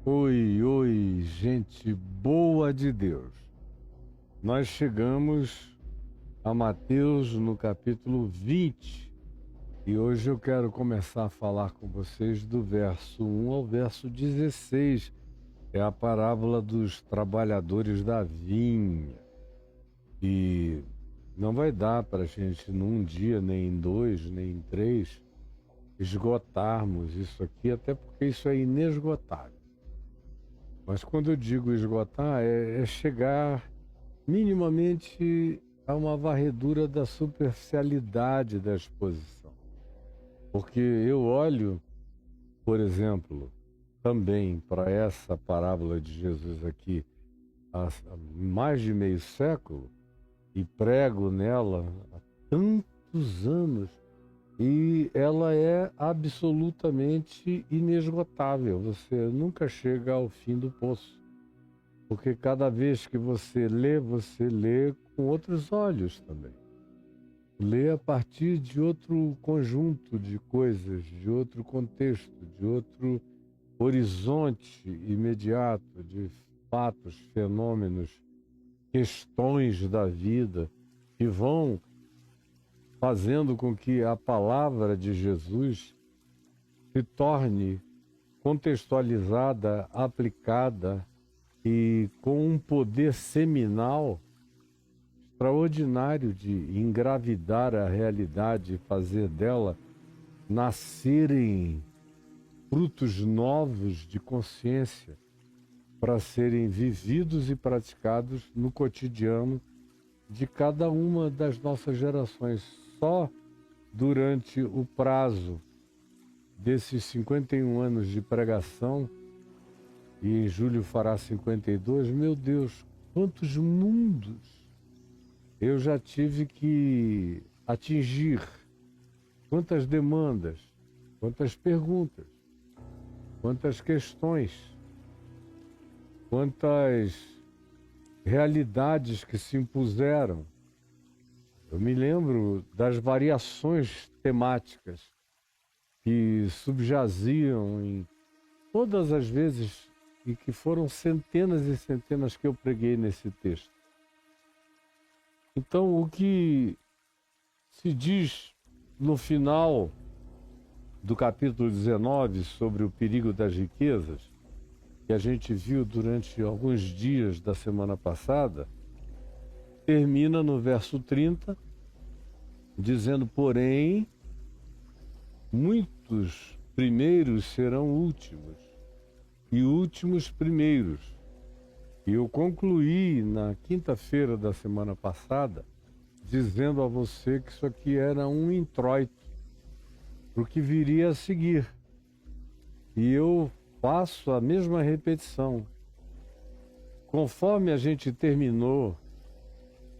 Oi, oi, gente boa de Deus. Nós chegamos a Mateus no capítulo 20 e hoje eu quero começar a falar com vocês do verso 1 ao verso 16. É a parábola dos trabalhadores da vinha. E não vai dar para a gente num dia, nem em dois, nem em três, esgotarmos isso aqui, até porque isso é inesgotável. Mas quando eu digo esgotar, é chegar minimamente a uma varredura da superficialidade da exposição. Porque eu olho, por exemplo, também para essa parábola de Jesus aqui há mais de meio século e prego nela há tantos anos e ela é absolutamente inesgotável. Você nunca chega ao fim do poço, porque cada vez que você lê com outros olhos também. Lê a partir de outro conjunto de coisas, de outro contexto, de outro horizonte imediato, de fatos, fenômenos, questões da vida que vão fazendo com que a palavra de Jesus se torne contextualizada, aplicada e com um poder seminal extraordinário de engravidar a realidade e fazer dela nascerem frutos novos de consciência para serem vividos e praticados no cotidiano de cada uma das nossas gerações. Só durante o prazo desses 51 anos de pregação, e em julho fará 52, meu Deus, quantos mundos eu já tive que atingir, quantas demandas, quantas perguntas, quantas questões, quantas realidades que se impuseram. Eu me lembro das variações temáticas que subjaziam em todas as vezes e que foram centenas e centenas que eu preguei nesse texto. Então, o que se diz no final do capítulo 19 sobre o perigo das riquezas, que a gente viu durante alguns dias da semana passada, termina no verso 30, dizendo, porém, muitos primeiros serão últimos, e últimos primeiros. E eu concluí na quinta-feira da semana passada, dizendo a você que isso aqui era um introito para o que viria a seguir. E eu faço a mesma repetição. Conforme a gente terminou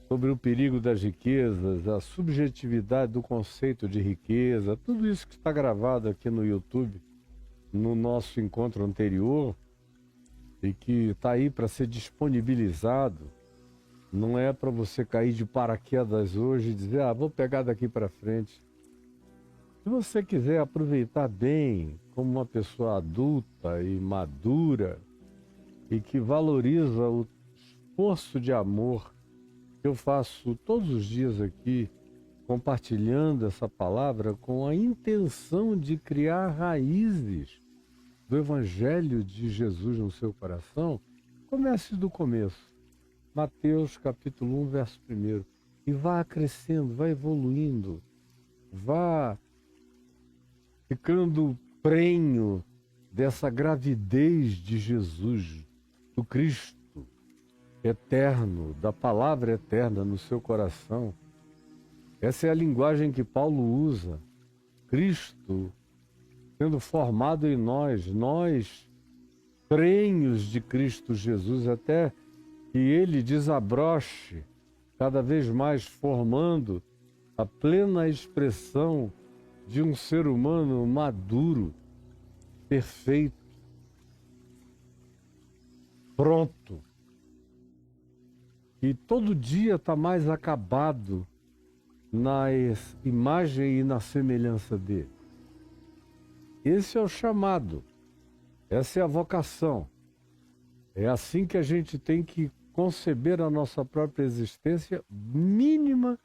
sobre o perigo das riquezas, a subjetividade do conceito de riqueza, tudo isso que está gravado aqui no YouTube, no nosso encontro anterior, e que está aí para ser disponibilizado, não é para você cair de paraquedas hoje e dizer, vou pegar daqui para frente. Se você quiser aproveitar bem como uma pessoa adulta e madura e que valoriza o esforço de amor que eu faço todos os dias aqui, compartilhando essa palavra com a intenção de criar raízes do Evangelho de Jesus no seu coração, comece do começo. Mateus capítulo 1, verso 1. E vá crescendo, vá evoluindo, vá ficando prenho dessa gravidez de Jesus, do Cristo eterno, da palavra eterna no seu coração. Essa é a linguagem que Paulo usa. Cristo sendo formado em nós prenhos de Cristo Jesus, até que ele desabroche cada vez mais, formando a plena expressão de um ser humano maduro, perfeito, pronto, e todo dia está mais acabado na imagem e na semelhança dele. Esse é o chamado, essa é a vocação. É assim que a gente tem que conceber a nossa própria existência mínima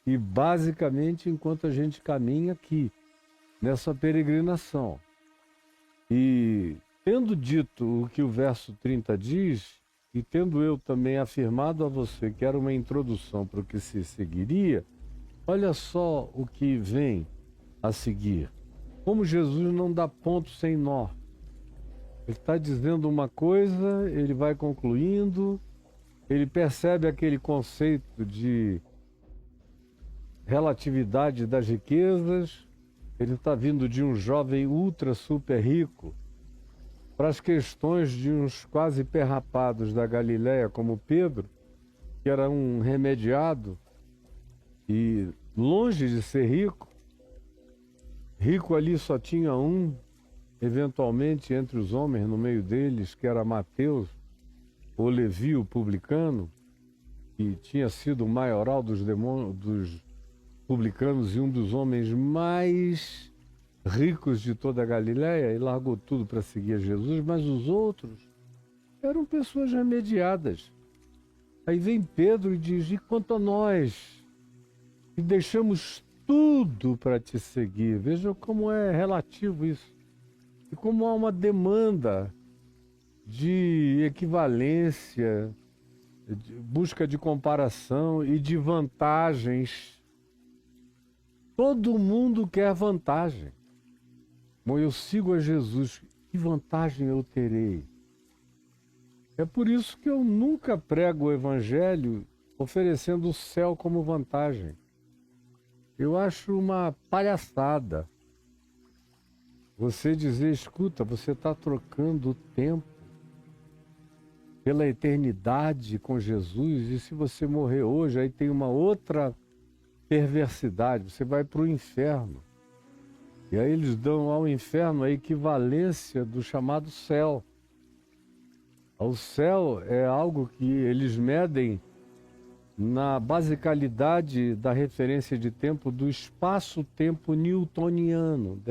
e basicamente enquanto a gente caminha aqui, nessa peregrinação. E tendo dito o que o verso 30 diz, e tendo eu também afirmado a você que era uma introdução para o que se seguiria, olha só o que vem a seguir. Como Jesus não dá ponto sem nó. Ele está dizendo uma coisa, ele vai concluindo, ele percebe aquele conceito de relatividade das riquezas, ele está vindo de um jovem ultra super rico para as questões de uns quase perrapados da Galileia, como Pedro, que era um remediado e longe de ser rico. Rico ali só tinha um, eventualmente entre os homens, no meio deles, que era Mateus, ou Levi, o publicano, que tinha sido o maioral dos publicanos e um dos homens mais ricos de toda a Galileia, e largou tudo para seguir a Jesus, mas os outros eram pessoas remediadas. Aí vem Pedro e diz: e quanto a nós, que deixamos tudo para te seguir. Veja como é relativo isso. E como há uma demanda de equivalência, de busca de comparação e de vantagens. Todo mundo quer vantagem. Bom, eu sigo a Jesus, que vantagem eu terei? É por isso que eu nunca prego o Evangelho oferecendo o céu como vantagem. Eu acho uma palhaçada você dizer: escuta, você está trocando o tempo pela eternidade com Jesus, e se você morrer hoje, aí tem uma outra perversidade, você vai para o inferno. E aí eles dão ao inferno a equivalência do chamado céu. O céu é algo que eles medem na basicalidade da referência de tempo do espaço-tempo newtoniano,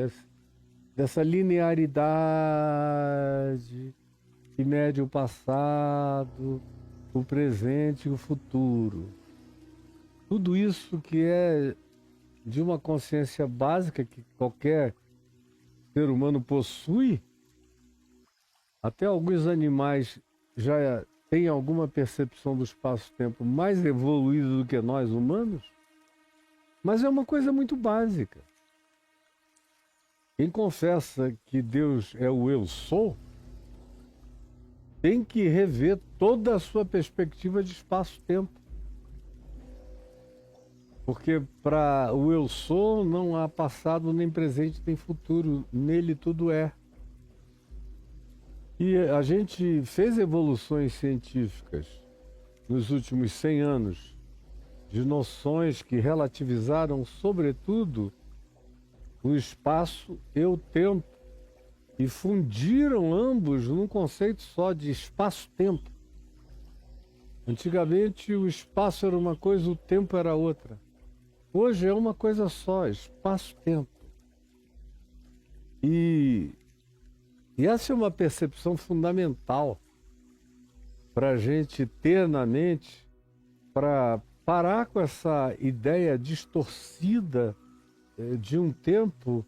dessa linearidade que mede o passado, o presente e o futuro. Tudo isso que é de uma consciência básica que qualquer ser humano possui. Até alguns animais já têm alguma percepção do espaço-tempo mais evoluída do que nós humanos, mas é uma coisa muito básica. Quem confessa que Deus é o eu sou, tem que rever toda a sua perspectiva de espaço-tempo. Porque para o eu sou não há passado, nem presente, nem futuro. Nele tudo é. E a gente fez evoluções científicas nos últimos 100 anos de noções que relativizaram, sobretudo, o espaço e o tempo, e fundiram ambos num conceito só de espaço-tempo. Antigamente o espaço era uma coisa, o tempo era outra. Hoje é uma coisa só, espaço-tempo. E, e essa é uma percepção fundamental para a gente ter na mente, para parar com essa ideia distorcida de um tempo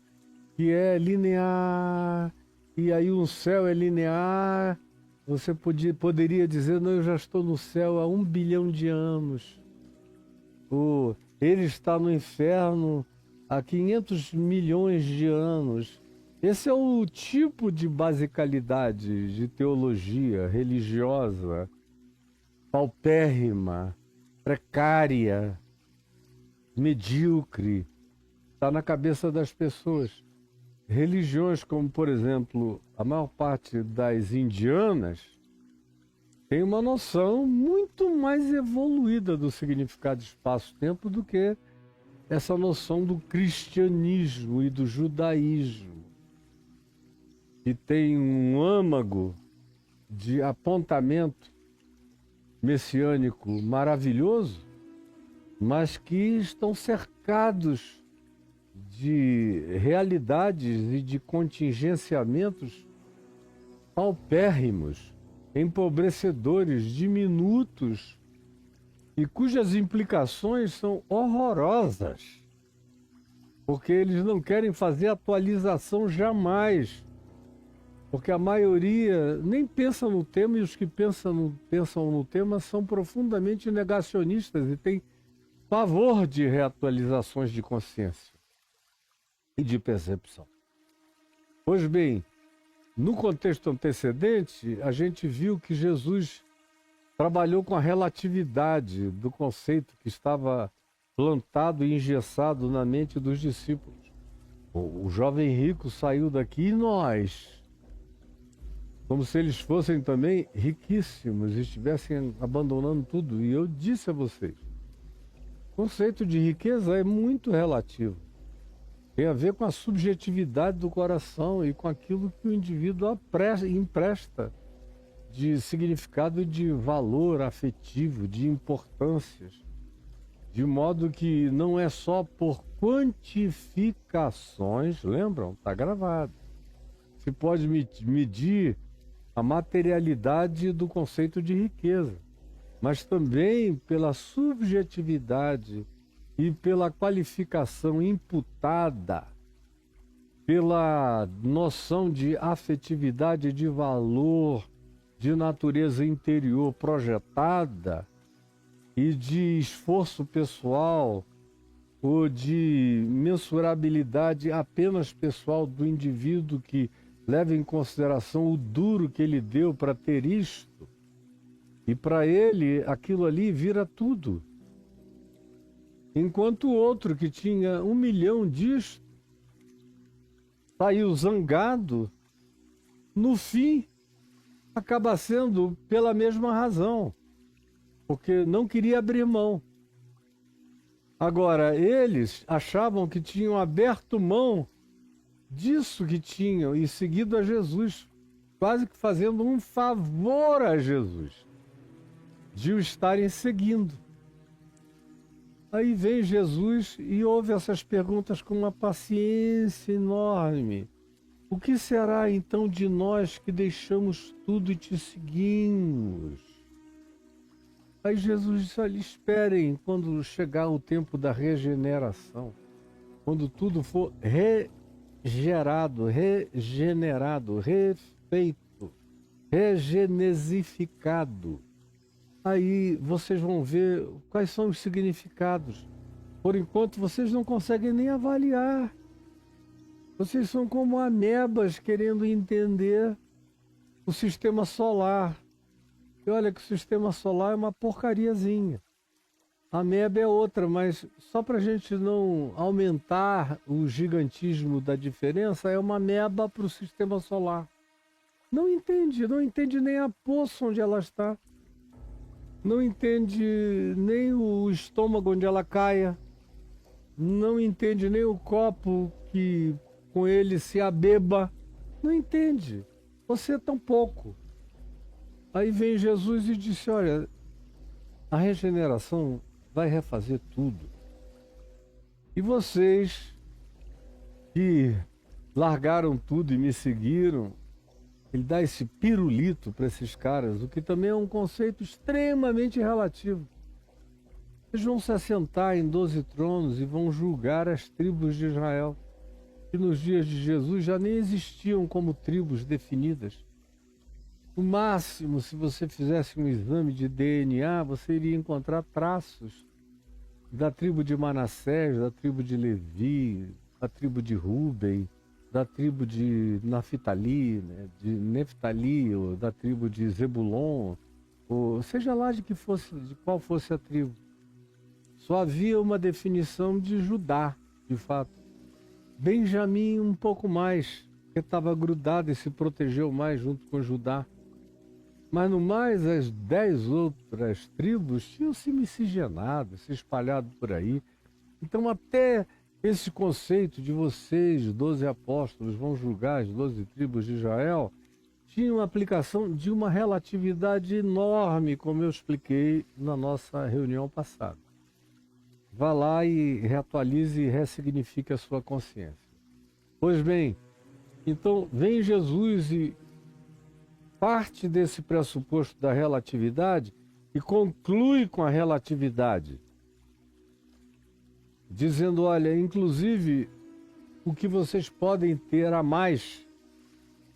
que é linear, e aí um céu é linear. Você poderia dizer, não, eu já estou no céu há 1 bilhão de anos. Ou ele está no inferno há 500 milhões de anos. Esse é o tipo de basicalidade de teologia religiosa, paupérrima, precária, medíocre, está na cabeça das pessoas. Religiões como, por exemplo, a maior parte das indianas tem uma noção muito mais evoluída do significado de espaço-tempo do que essa noção do cristianismo e do judaísmo, que tem um âmago de apontamento messiânico maravilhoso, mas que estão cercados de realidades e de contingenciamentos paupérrimos, empobrecedores, diminutos, e cujas implicações são horrorosas, porque eles não querem fazer atualização jamais, porque a maioria nem pensa no tema, e os que pensam no tema são profundamente negacionistas e têm pavor de reatualizações de consciência e de percepção. Pois bem, no contexto antecedente, a gente viu que Jesus trabalhou com a relatividade do conceito que estava plantado e engessado na mente dos discípulos. O jovem rico saiu daqui e nós, como se eles fossem também riquíssimos e estivessem abandonando tudo. E eu disse a vocês, o conceito de riqueza é muito relativo. Tem a ver com a subjetividade do coração e com aquilo que o indivíduo empresta de significado e de valor afetivo, de importâncias. De modo que não é só por quantificações, lembram? Está gravado. Se pode medir a materialidade do conceito de riqueza, mas também pela subjetividade e pela qualificação imputada, pela noção de afetividade, de valor, de natureza interior projetada e de esforço pessoal ou de mensurabilidade apenas pessoal do indivíduo que leva em consideração o duro que ele deu para ter isto. E para ele, aquilo ali vira tudo. Enquanto o outro que tinha 1 milhão disto, saiu zangado, no fim, acaba sendo pela mesma razão, porque não queria abrir mão. Agora, eles achavam que tinham aberto mão disso que tinham e seguido a Jesus, quase que fazendo um favor a Jesus, de o estarem seguindo. Aí vem Jesus e ouve essas perguntas com uma paciência enorme. O que será então de nós que deixamos tudo e te seguimos? Aí Jesus disse, olha, esperem quando chegar o tempo da regeneração, quando tudo for regenerado, refeito, regenesificado. Aí vocês vão ver quais são os significados. Por enquanto vocês não conseguem nem avaliar. Vocês são como amebas querendo entender o sistema solar. E olha que o sistema solar é uma porcariazinha. A ameba é outra, mas só para a gente não aumentar o gigantismo da diferença, é uma ameba para o sistema solar. Não entende nem a poça onde ela está. Não entende nem o estômago onde ela caia. Não entende nem o copo que com ele se abeba. Não entende. Você é tão pouco. Aí vem Jesus e disse, olha, a regeneração vai refazer tudo. E vocês que largaram tudo e me seguiram. Ele dá esse pirulito para esses caras, o que também é um conceito extremamente relativo. Eles vão se assentar em 12 tronos e vão julgar as tribos de Israel, que nos dias de Jesus já nem existiam como tribos definidas. No máximo, se você fizesse um exame de DNA, você iria encontrar traços da tribo de Manassés, da tribo de Levi, da tribo de Rúben, da tribo de Naphtali, né, de Neftali, ou da tribo de Zebulon, ou seja lá de qual fosse a tribo. Só havia uma definição de Judá, de fato. Benjamim um pouco mais, que estava grudado e se protegeu mais junto com Judá. Mas no mais, as 10 outras tribos tinham se miscigenado, se espalhado por aí. Então até esse conceito de vocês, 12 apóstolos, vão julgar as 12 tribos de Israel, tinha uma aplicação de uma relatividade enorme, como eu expliquei na nossa reunião passada. Vá lá e reatualize e ressignifique a sua consciência. Pois bem, então vem Jesus e parte desse pressuposto da relatividade e conclui com a relatividade, dizendo, olha, inclusive o que vocês podem ter a mais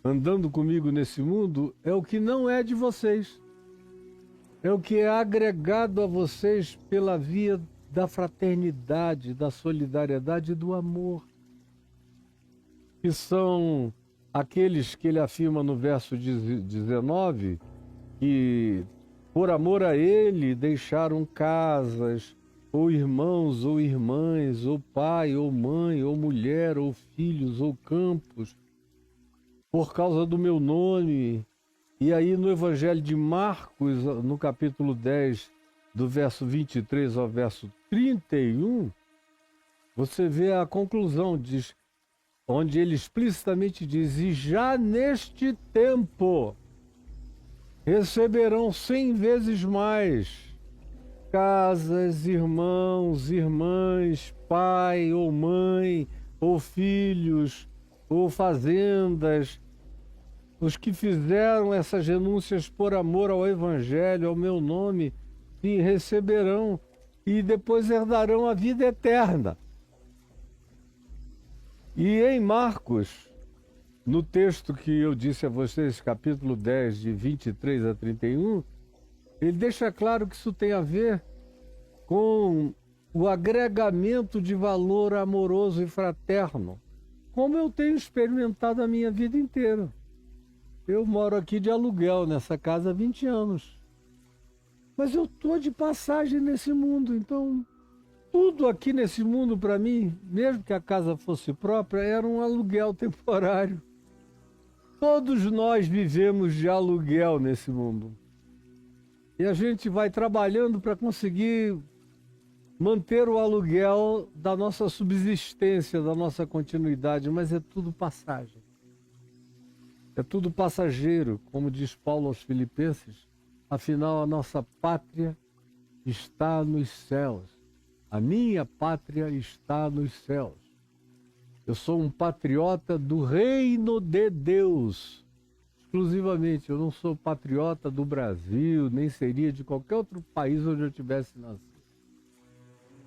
andando comigo nesse mundo é o que não é de vocês. É o que é agregado a vocês pela via da fraternidade, da solidariedade e do amor. Que são aqueles que ele afirma no verso 19, que por amor a ele deixaram casas, ou irmãos, ou irmãs, ou pai, ou mãe, ou mulher, ou filhos, ou campos, por causa do meu nome. E aí no Evangelho de Marcos, no capítulo 10, do verso 23 ao verso 31, você vê a conclusão, onde ele explicitamente diz, e já neste tempo receberão 100 vezes mais casas, irmãos, irmãs, pai ou mãe, ou filhos, ou fazendas, os que fizeram essas renúncias por amor ao Evangelho, ao meu nome, e receberão, e depois herdarão a vida eterna. E em Marcos, no texto que eu disse a vocês, capítulo 10, de 23 a 31, ele deixa claro que isso tem a ver com o agregamento de valor amoroso e fraterno, como eu tenho experimentado a minha vida inteira. Eu moro aqui de aluguel nessa casa há 20 anos. Mas eu estou de passagem nesse mundo, então tudo aqui nesse mundo para mim, mesmo que a casa fosse própria, era um aluguel temporário. Todos nós vivemos de aluguel nesse mundo. E a gente vai trabalhando para conseguir manter o aluguel da nossa subsistência, da nossa continuidade, mas é tudo passagem. É tudo passageiro, como diz Paulo aos Filipenses. Afinal, a nossa pátria está nos céus. A minha pátria está nos céus. Eu sou um patriota do reino de Deus. Exclusivamente, eu não sou patriota do Brasil, nem seria de qualquer outro país onde eu tivesse nascido.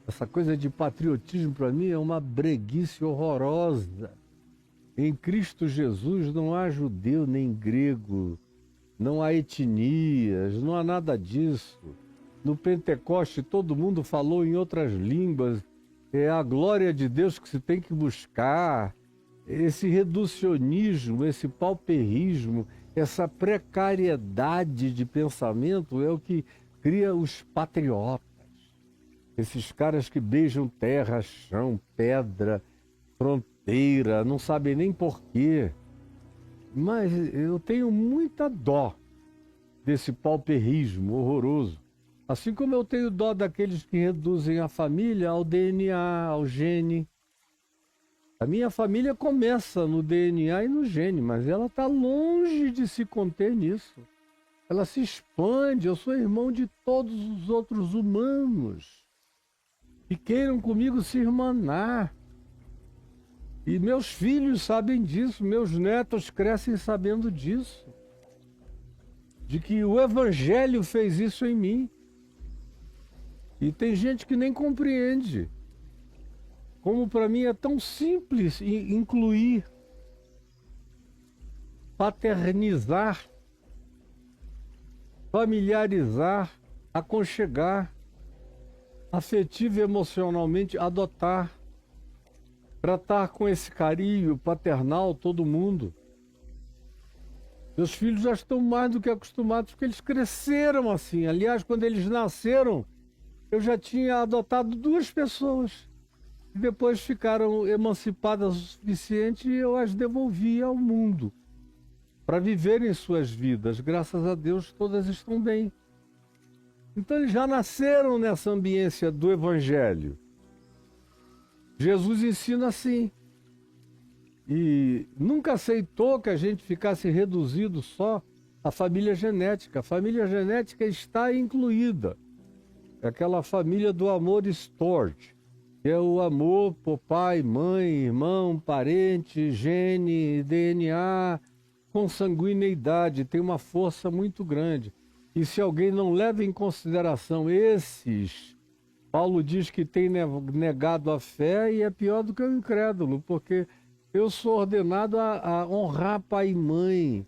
Essa coisa de patriotismo para mim é uma breguice horrorosa. Em Cristo Jesus não há judeu nem grego, não há etnias, não há nada disso. No Pentecoste todo mundo falou em outras línguas, é a glória de Deus que se tem que buscar. Esse reducionismo, esse pauperismo, essa precariedade de pensamento é o que cria os patriotas. Esses caras que beijam terra, chão, pedra, fronteira, não sabem nem porquê. Mas eu tenho muita dó desse pauperismo horroroso. Assim como eu tenho dó daqueles que reduzem a família ao DNA, ao gene. A minha família começa no DNA e no gene, mas ela está longe de se conter nisso. Ela se expande. Eu sou irmão de todos os outros humanos que queiram comigo se irmanar. E meus filhos sabem disso, meus netos crescem sabendo disso. De que o Evangelho fez isso em mim. E tem gente que nem compreende. Como para mim é tão simples incluir, paternizar, familiarizar, aconchegar, afetivo e emocionalmente adotar, tratar com esse carinho paternal todo mundo. Meus filhos já estão mais do que acostumados, porque eles cresceram assim. Aliás, quando eles nasceram, eu já tinha adotado 2 pessoas. E depois ficaram emancipadas o suficiente e eu as devolvi ao mundo para viverem suas vidas. Graças a Deus, todas estão bem. Então, eles já nasceram nessa ambiência do Evangelho. Jesus ensina assim. E nunca aceitou que a gente ficasse reduzido só à família genética. A família genética está incluída. É aquela família do amor stored, que é o amor por pai, mãe, irmão, parente, gene, DNA, consanguineidade. Tem uma força muito grande. E se alguém não leva em consideração esses, Paulo diz que tem negado a fé e é pior do que o incrédulo, porque eu sou ordenado a honrar pai e mãe,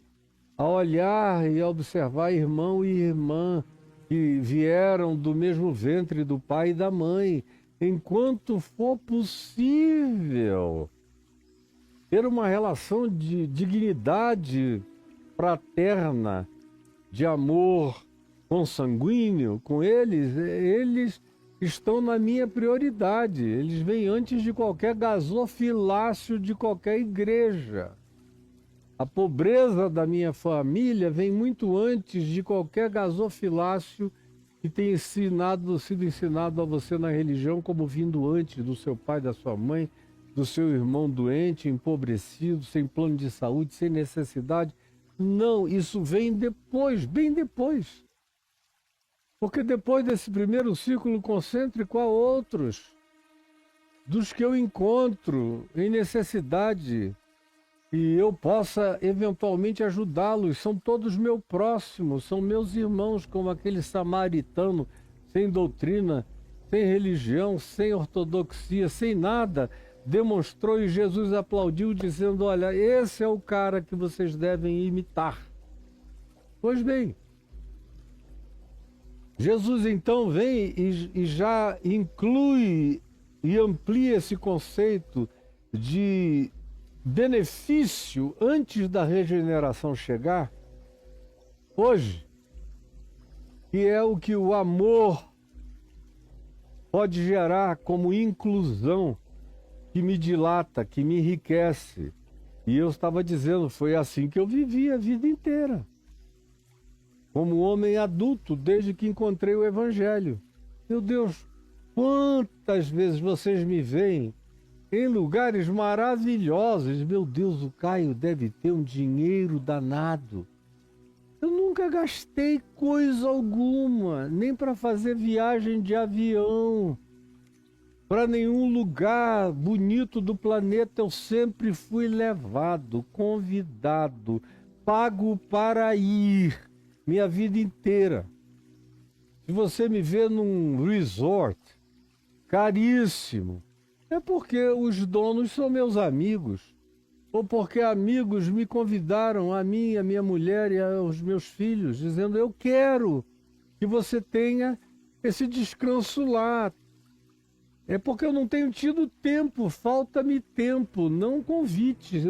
a olhar e a observar irmão e irmã que vieram do mesmo ventre do pai e da mãe, enquanto for possível ter uma relação de dignidade fraterna, de amor consanguíneo com eles, eles estão na minha prioridade. Eles vêm antes de qualquer gasofilácio de qualquer igreja. A pobreza da minha família vem muito antes de qualquer gasofilácio que tenha sido ensinado a você na religião, como vindo antes do seu pai, da sua mãe, do seu irmão doente, empobrecido, sem plano de saúde, sem necessidade. Não, isso vem depois, bem depois. Porque depois desse primeiro círculo concêntrico há outros, dos que eu encontro em necessidade e eu possa eventualmente ajudá-los. São todos meus próximos, são meus irmãos, como aquele samaritano sem doutrina, sem religião, sem ortodoxia, sem nada, demonstrou e Jesus aplaudiu dizendo: olha, esse é o cara que vocês devem imitar. Pois bem, Jesus então vem e já inclui e amplia esse conceito de benefício antes da regeneração chegar, hoje, que é o que o amor pode gerar como inclusão, que me dilata, que me enriquece. E eu estava dizendo, foi assim que eu vivi a vida inteira. Como homem adulto, desde que encontrei o Evangelho. Meu Deus, quantas vezes vocês me veem em lugares maravilhosos. Meu Deus, o Caio deve ter um dinheiro danado. Eu nunca gastei coisa alguma, nem para fazer viagem de avião. Para nenhum lugar bonito do planeta eu sempre fui levado, convidado, pago para ir. Minha vida inteira. Se você me vê num resort caríssimo, é porque os donos são meus amigos, ou porque amigos me convidaram, a mim, a minha mulher e aos meus filhos, dizendo: eu quero que você tenha esse descanso lá. É porque eu não tenho tido tempo, falta-me tempo, não convite.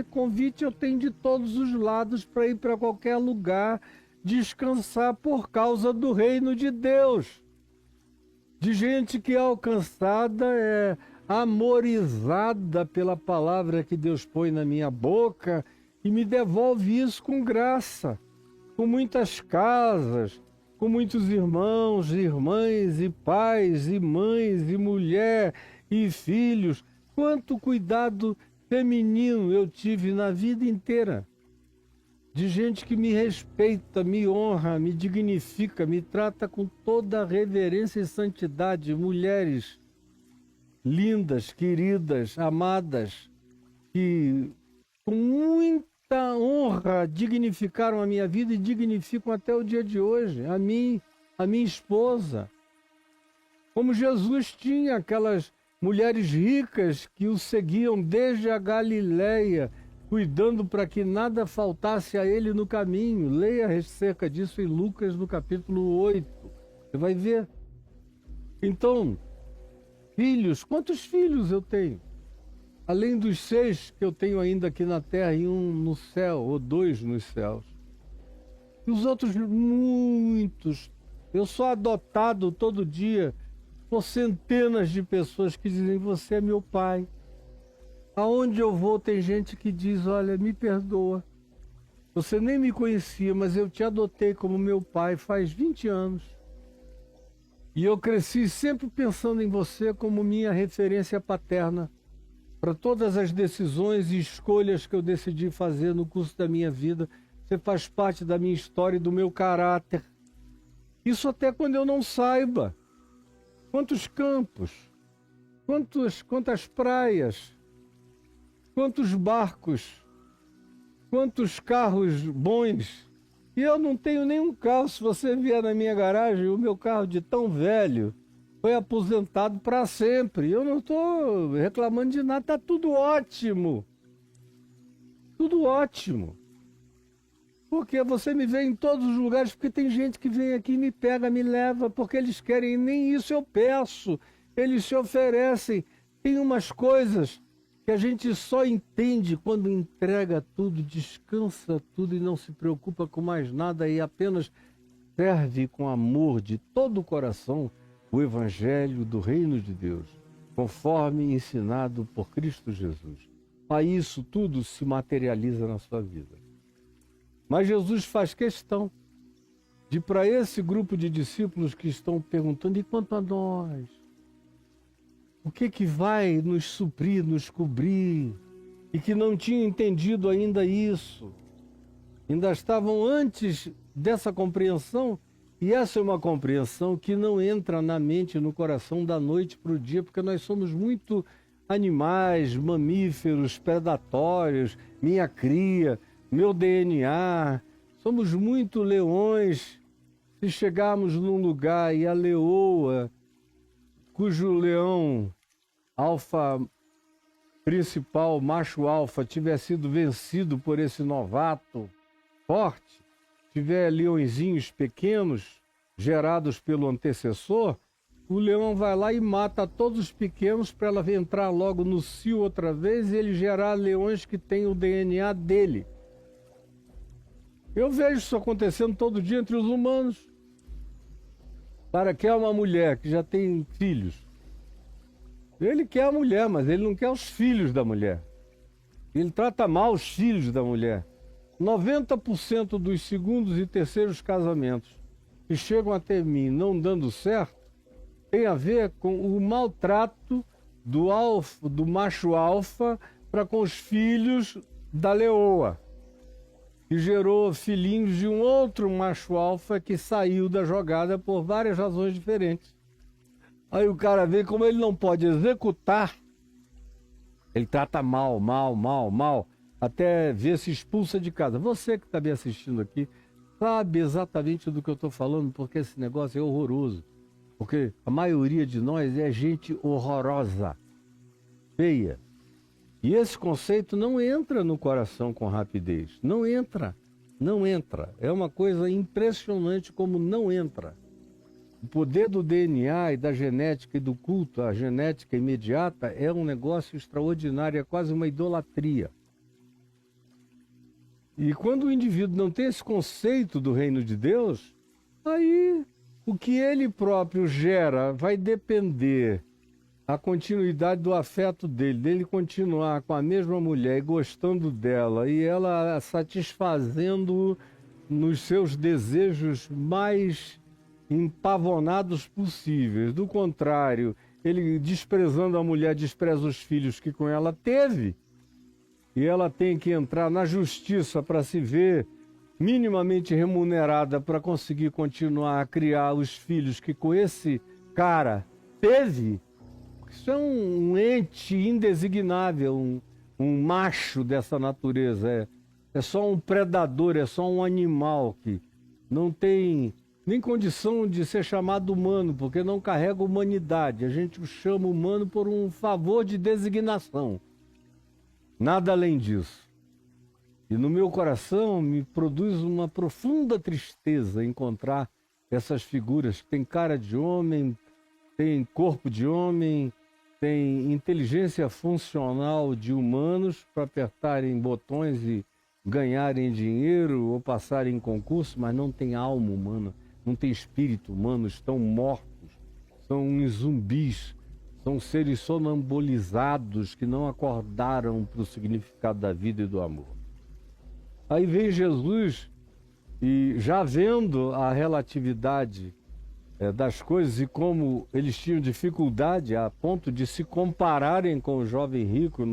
Convite eu tenho de todos os lados para ir para qualquer lugar descansar por causa do reino de Deus. De gente que é alcançada, é amorizada pela palavra que Deus põe na minha boca e me devolve isso com graça, com muitas casas, com muitos irmãos, irmãs e pais e mães e mulher e filhos. Quanto cuidado feminino eu tive na vida inteira. De gente que me respeita, me honra, me dignifica, me trata com toda reverência e santidade. Mulheres lindas, queridas, amadas, honra, dignificaram a minha vida e dignificam até o dia de hoje, a mim, a minha esposa. Como Jesus tinha aquelas mulheres ricas que o seguiam desde a Galileia, cuidando para que nada faltasse a ele no caminho. Leia acerca disso em Lucas, no capítulo 8. Você vai ver. Então, filhos, quantos filhos eu tenho? Além dos 6 que eu tenho ainda aqui na terra e 1 no céu, ou 2 nos céus. E os outros muitos. Eu sou adotado todo dia por centenas de pessoas que dizem, você é meu pai. Aonde eu vou tem gente que diz, olha, me perdoa. Você nem me conhecia, mas eu te adotei como meu pai faz 20 anos. E eu cresci sempre pensando em você como minha referência paterna para todas as decisões e escolhas que eu decidi fazer no curso da minha vida. Você faz parte da minha história e do meu caráter. Isso até quando eu não saiba. Quantos campos, quantas praias, quantos barcos, quantos carros bons. E eu não tenho nenhum carro. Se você vier na minha garagem, o meu carro de tão velho foi aposentado para sempre. Eu não estou reclamando de nada, está tudo ótimo. Tudo ótimo. Porque você me vê em todos os lugares, porque tem gente que vem aqui, me pega, me leva, porque eles querem, nem isso eu peço. Eles se oferecem. Tem umas coisas que a gente só entende quando entrega tudo, descansa tudo e não se preocupa com mais nada e apenas serve com amor de todo o coração o Evangelho do Reino de Deus, conforme ensinado por Cristo Jesus. Aí isso tudo se materializa na sua vida. Mas Jesus faz questão de, para esse grupo de discípulos que estão perguntando, e quanto a nós? O que vai nos suprir, nos cobrir? E que não tinham entendido ainda isso. Ainda estavam antes dessa compreensão. E essa é uma compreensão que não entra na mente e no coração da noite para o dia, porque nós somos muito animais, mamíferos, predatórios, minha cria, meu DNA. Somos muito leões. Se chegarmos num lugar e a leoa, cujo leão alfa principal, macho alfa, tiver sido vencido por esse novato forte, tiver leõezinhos pequenos gerados pelo antecessor, o leão vai lá e mata todos os pequenos para ela entrar logo no cio outra vez e ele gerar leões que têm o DNA dele. Eu vejo isso acontecendo todo dia entre os humanos. Para que uma mulher que já tem filhos, ele quer a mulher, mas ele não quer os filhos da mulher. Ele trata mal os filhos da mulher. 90% dos segundos e terceiros casamentos que chegam até mim não dando certo tem a ver com o maltrato do macho alfa para com os filhos da leoa, que gerou filhinhos de um outro macho alfa que saiu da jogada por várias razões diferentes. Aí o cara vê como ele não pode executar, ele trata mal, até ver se expulsa de casa. Você que está me assistindo aqui sabe exatamente do que eu estou falando, porque esse negócio é horroroso. Porque a maioria de nós é gente horrorosa, feia. E esse conceito não entra no coração com rapidez. Não entra. É uma coisa impressionante como não entra. O poder do DNA e da genética e do culto à genética imediata é um negócio extraordinário, é quase uma idolatria. E quando o indivíduo não tem esse conceito do reino de Deus, aí o que ele próprio gera vai depender a continuidade do afeto dele continuar com a mesma mulher e gostando dela, e ela satisfazendo nos seus desejos mais empavonados possíveis. Do contrário, ele desprezando a mulher, despreza os filhos que com ela teve, e ela tem que entrar na justiça para se ver minimamente remunerada para conseguir continuar a criar os filhos que com esse cara teve. Isso é um ente indesignável, um macho dessa natureza. é só um predador, é só um animal que não tem nem condição de ser chamado humano, porque não carrega humanidade. A gente o chama humano por um favor de designação. Nada além disso. E no meu coração me produz uma profunda tristeza encontrar essas figuras que têm cara de homem, têm corpo de homem, têm inteligência funcional de humanos para apertarem botões e ganharem dinheiro ou passarem em concurso, mas não tem alma humana, não tem espírito humano, estão mortos, são uns zumbis, são seres sonambulizados que não acordaram para o significado da vida e do amor. Aí vem Jesus e, já vendo a relatividade das coisas e como eles tinham dificuldade a ponto de se compararem com o jovem rico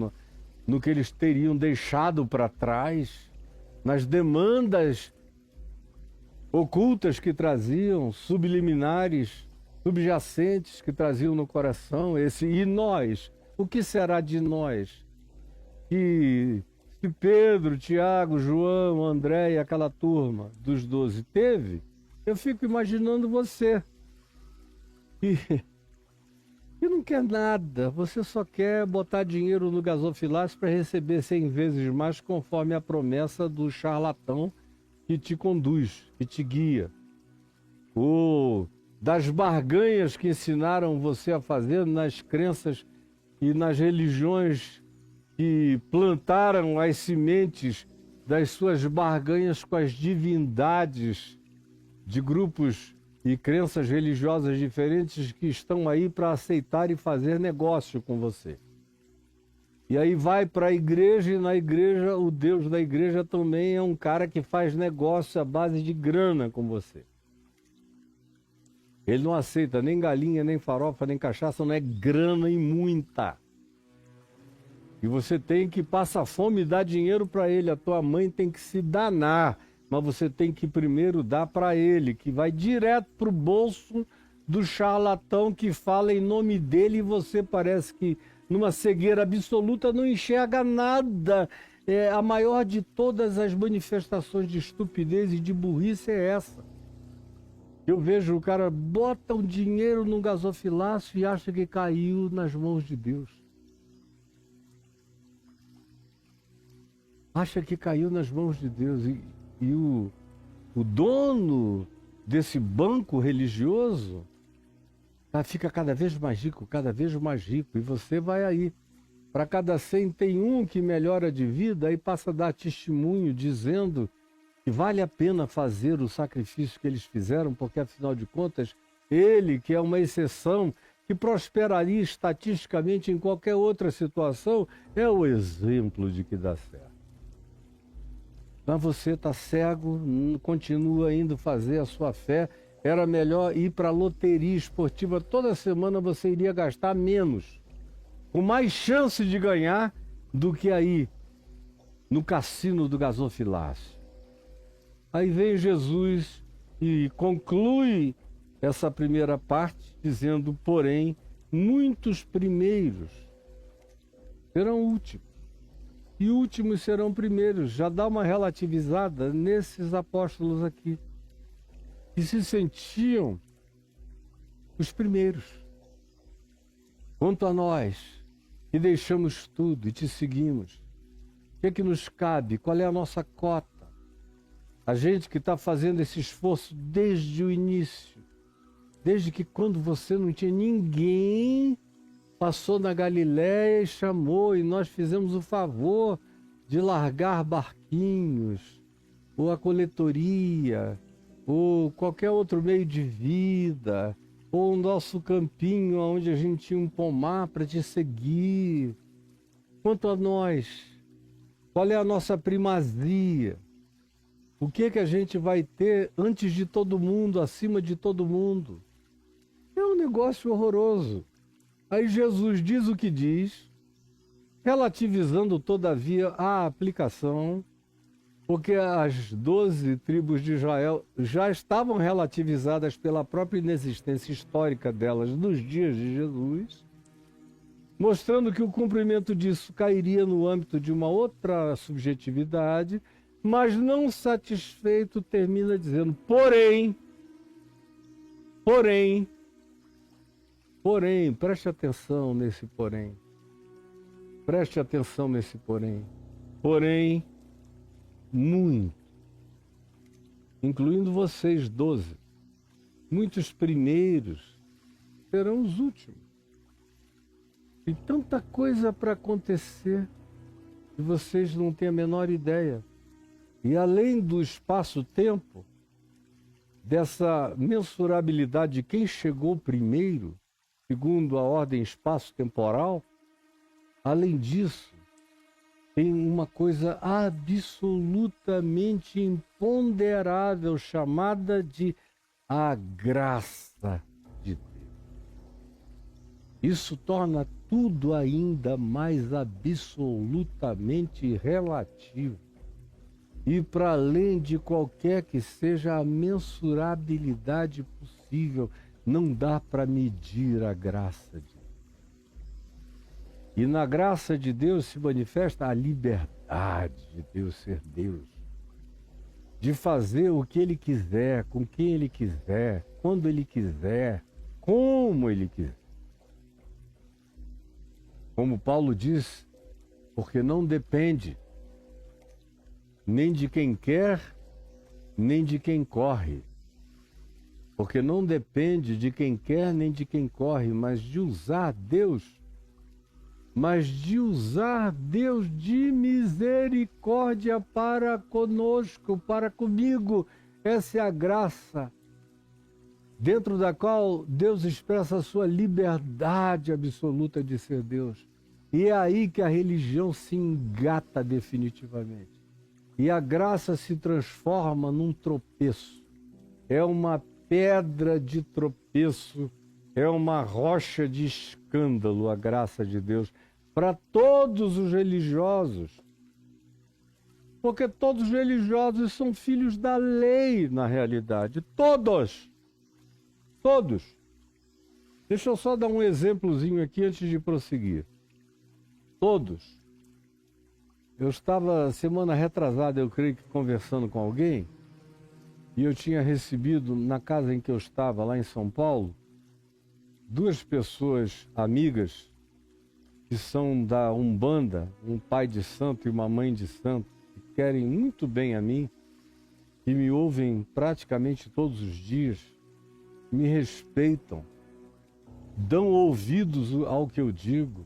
no que eles teriam deixado para trás, nas demandas ocultas que traziam, subliminares, subjacentes que traziam no coração, e nós, o que será de nós? Que se Pedro, Tiago, João, André e aquela turma dos 12 teve, eu fico imaginando você. E não quer nada, você só quer botar dinheiro no gasofilácio para receber 100 vezes mais, conforme a promessa do charlatão que te conduz, que te guia. Ou das barganhas que ensinaram você a fazer nas crenças e nas religiões que plantaram as sementes das suas barganhas com as divindades de grupos e crenças religiosas diferentes que estão aí para aceitar e fazer negócio com você. E aí vai para a igreja, e na igreja, o Deus da igreja também é um cara que faz negócio à base de grana com você. Ele não aceita nem galinha, nem farofa, nem cachaça, não é grana e muita. E você tem que passar fome e dar dinheiro para ele, a tua mãe tem que se danar, mas você tem que primeiro dar para ele, que vai direto para o bolso do charlatão que fala em nome dele e você parece que numa cegueira absoluta não enxerga nada. A maior de todas as manifestações de estupidez e de burrice é essa. Eu vejo o cara bota um dinheiro num gasofilácio e acha que caiu nas mãos de Deus. Acha que caiu nas mãos de Deus. E o dono desse banco religioso fica cada vez mais rico, cada vez mais rico. E você vai aí. Para cada 100 tem um que melhora de vida e passa a dar testemunho dizendo que vale a pena fazer o sacrifício que eles fizeram, porque afinal de contas, ele, que é uma exceção, que prosperaria estatisticamente em qualquer outra situação, é o exemplo de que dá certo. Mas você está cego, continua indo fazer a sua fé. Era melhor ir para a loteria esportiva. Toda semana você iria gastar menos, com mais chance de ganhar do que aí no cassino do gasofilácio. Aí vem Jesus e conclui essa primeira parte dizendo, porém, muitos primeiros serão últimos. E últimos serão primeiros. Já dá uma relativizada nesses apóstolos aqui, que se sentiam os primeiros. Quanto a nós, que deixamos tudo e te seguimos, o que é que nos cabe? Qual é a nossa cota? A gente que está fazendo esse esforço desde o início, desde que quando você não tinha ninguém, passou na Galiléia e chamou, e nós fizemos o favor de largar barquinhos, ou a coletoria, ou qualquer outro meio de vida, ou o nosso campinho onde a gente tinha um pomar para te seguir. Quanto a nós, qual é a nossa primazia? O que que a gente vai ter antes de todo mundo, acima de todo mundo? É um negócio horroroso. Aí Jesus diz o que diz, relativizando todavia a aplicação, porque as 12 tribos de Israel já estavam relativizadas pela própria inexistência histórica delas nos dias de Jesus, mostrando que o cumprimento disso cairia no âmbito de uma outra subjetividade, Mas não satisfeito, termina dizendo, porém, preste atenção nesse porém. Preste atenção nesse porém. Porém, muito, incluindo vocês 12, muitos primeiros serão os últimos. Tem tanta coisa para acontecer que vocês não têm a menor ideia. E além do espaço-tempo, dessa mensurabilidade de quem chegou primeiro, segundo a ordem espaço-temporal, além disso, tem uma coisa absolutamente imponderável chamada de a graça de Deus. Isso torna tudo ainda mais absolutamente relativo. E para além de qualquer que seja a mensurabilidade possível, não dá para medir a graça de Deus. E na graça de Deus se manifesta a liberdade de Deus ser Deus, de fazer o que Ele quiser, com quem Ele quiser, quando Ele quiser, como Ele quiser. Como Paulo diz, porque não depende nem de quem quer, nem de quem corre. Porque não depende de quem quer, nem de quem corre, mas de usar Deus de misericórdia para conosco, para comigo. Essa é a graça, dentro da qual Deus expressa a sua liberdade absoluta de ser Deus. E é aí que a religião se engata definitivamente. E a graça se transforma num tropeço. É uma pedra de tropeço, é uma rocha de escândalo, a graça de Deus, para todos os religiosos. Porque todos os religiosos são filhos da lei, na realidade. Todos. Deixa eu só dar um exemplozinho aqui antes de prosseguir. Todos. Eu estava, semana retrasada, eu creio que conversando com alguém, e eu tinha recebido, na casa em que eu estava, lá em São Paulo, duas pessoas amigas, que são da Umbanda, um pai de santo e uma mãe de santo, que querem muito bem a mim, que me ouvem praticamente todos os dias, me respeitam, dão ouvidos ao que eu digo.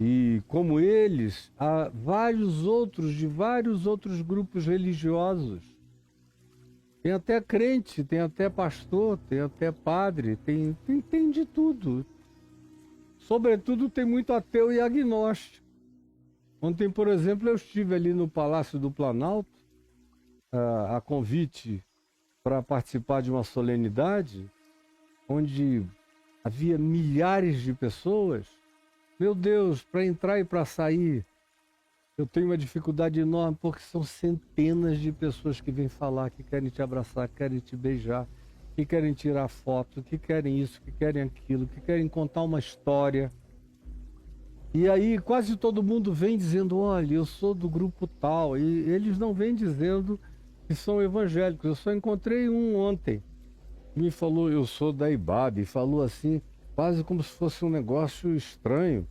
E como eles, há vários outros, de vários outros grupos religiosos. Tem até crente, tem até pastor, tem até padre, tem de tudo. Sobretudo tem muito ateu e agnóstico. Ontem, por exemplo, eu estive ali no Palácio do Planalto, a convite para participar de uma solenidade, onde havia milhares de pessoas. Meu Deus, para entrar e para sair, eu tenho uma dificuldade enorme, porque são centenas de pessoas que vêm falar, que querem te abraçar, que querem te beijar, que querem tirar foto, que querem isso, que querem aquilo, que querem contar uma história. E aí quase todo mundo vem dizendo, olha, eu sou do grupo tal, e eles não vêm dizendo que são evangélicos. Eu só encontrei um ontem, me falou, eu sou da IBAB, falou assim, quase como se fosse um negócio estranho.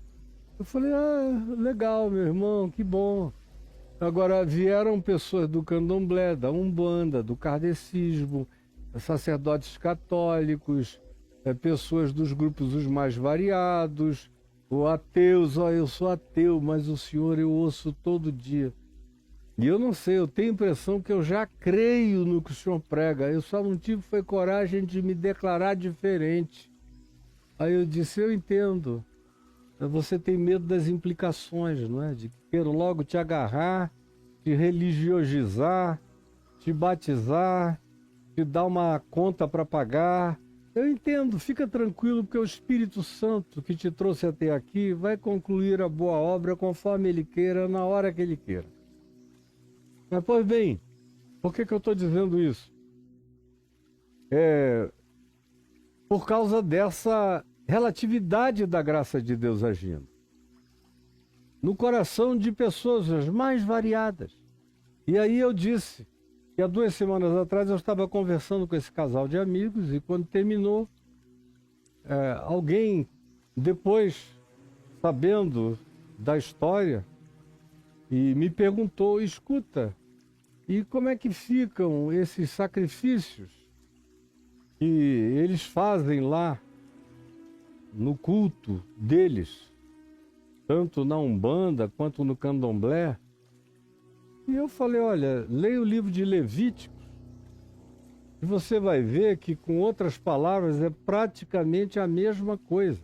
Eu falei, legal, meu irmão, que bom. Agora, vieram pessoas do candomblé, da umbanda, do kardecismo, sacerdotes católicos, pessoas dos grupos os mais variados, ou ateus. Eu sou ateu, mas o senhor eu ouço todo dia. E eu não sei, eu tenho a impressão que eu já creio no que o senhor prega. Eu só não tive foi coragem de me declarar diferente. Aí eu disse, eu entendo. Você tem medo das implicações, não é? De que queiram logo te agarrar, te religiosizar, te batizar, te dar uma conta para pagar. Eu entendo, fica tranquilo, porque o Espírito Santo que te trouxe até aqui vai concluir a boa obra conforme Ele queira, na hora que Ele queira. Mas, pois bem, por que eu estou dizendo isso? Por causa dessa relatividade da graça de Deus agindo no coração de pessoas as mais variadas. E aí eu disse que há 2 semanas atrás eu estava conversando com esse casal de amigos e quando terminou, alguém, depois, sabendo da história, e me perguntou, escuta, e como é que ficam esses sacrifícios que eles fazem lá no culto deles, tanto na Umbanda quanto no Candomblé? E eu falei, olha, leia o livro de Levíticos e você vai ver que, com outras palavras, é praticamente a mesma coisa.